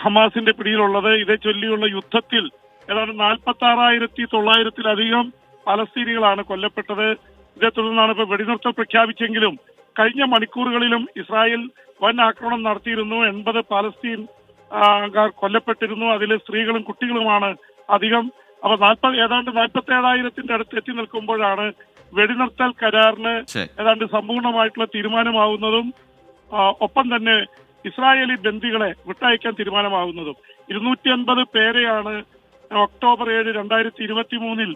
ഹമാസിന്റെ പിടിയിലുള്ളത്. ഇതേ ചൊല്ലിയുള്ള യുദ്ധത്തിൽ ഏതാണ്ട് 46,900-ലധികം പലസ്തീനികളാണ് കൊല്ലപ്പെട്ടത്. ഇതേ തുടർന്നാണ് ഇപ്പോൾ വെടിനിർത്തൽ പ്രഖ്യാപിച്ചെങ്കിലും കഴിഞ്ഞ മണിക്കൂറുകളിലും ഇസ്രായേൽ വൻ ആക്രമണം നടത്തിയിരുന്നു. 80 പലസ്തീൻ കൊല്ലപ്പെട്ടിരുന്നു. അതിൽ സ്ത്രീകളും കുട്ടികളുമാണ് അധികം. അപ്പൊ ഏതാണ്ട് 47,000-ന്റെ അടുത്ത് എത്തി നിൽക്കുമ്പോഴാണ് വെടിനിർത്തൽ കരാറിന് ഏതാണ്ട് സമ്പൂർണ്ണമായിട്ടുള്ള തീരുമാനമാവുന്നതും ഒപ്പം തന്നെ ഇസ്രായേലി ബന്ദികളെ വിട്ടയക്കാൻ തീരുമാനമാവുന്നതും. 250 പേരെയാണ് ഒക്ടോബർ 7, 2023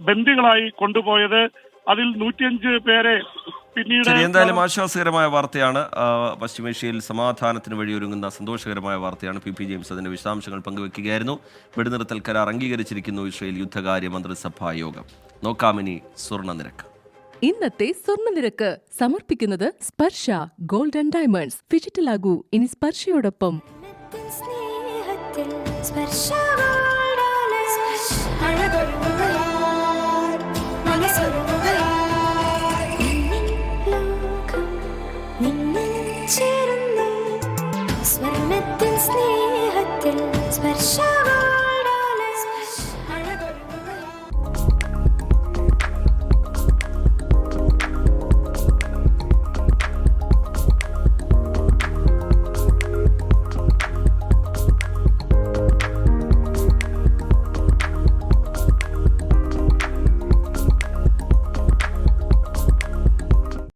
ബന്ദികളായി കൊണ്ടുപോയത്. അതിൽ 105 പേരെ പിന്നീട്. എന്തായാലും ആശ്വാസകരമായ വാർത്തയാണ്. പശ്ചിമേഷ്യയിൽ സമാധാനത്തിന് വഴിയൊരുങ്ങുന്ന സന്തോഷകരമായ വാർത്തയാണ്. പി ജെയിംസ് അതിന്റെ വിശദാംശങ്ങൾ പങ്കുവെക്കുകയായിരുന്നു. വെടിനിർത്തൽ കരാർ അംഗീകരിച്ചിരിക്കുന്നു ഇസ്രായേൽ യുദ്ധകാര്യ മന്ത്രിസഭാ യോഗം. നോക്കാമിനി സ്വർണ്ണ നിരക്ക്. ഇന്നത്തെ സ്വർണ്ണ നിരക്ക് സമർപ്പിക്കുന്നത് സ്പർശ ഗോൾഡ് ആൻഡ് ഡയമണ്ട്സ്. ഡിജിറ്റലാകൂ ഇനി സ്പർശയോടൊപ്പം. സ്വർണ്ണത്തിൻ സ്നേഹത്തിൽ സ്പർശ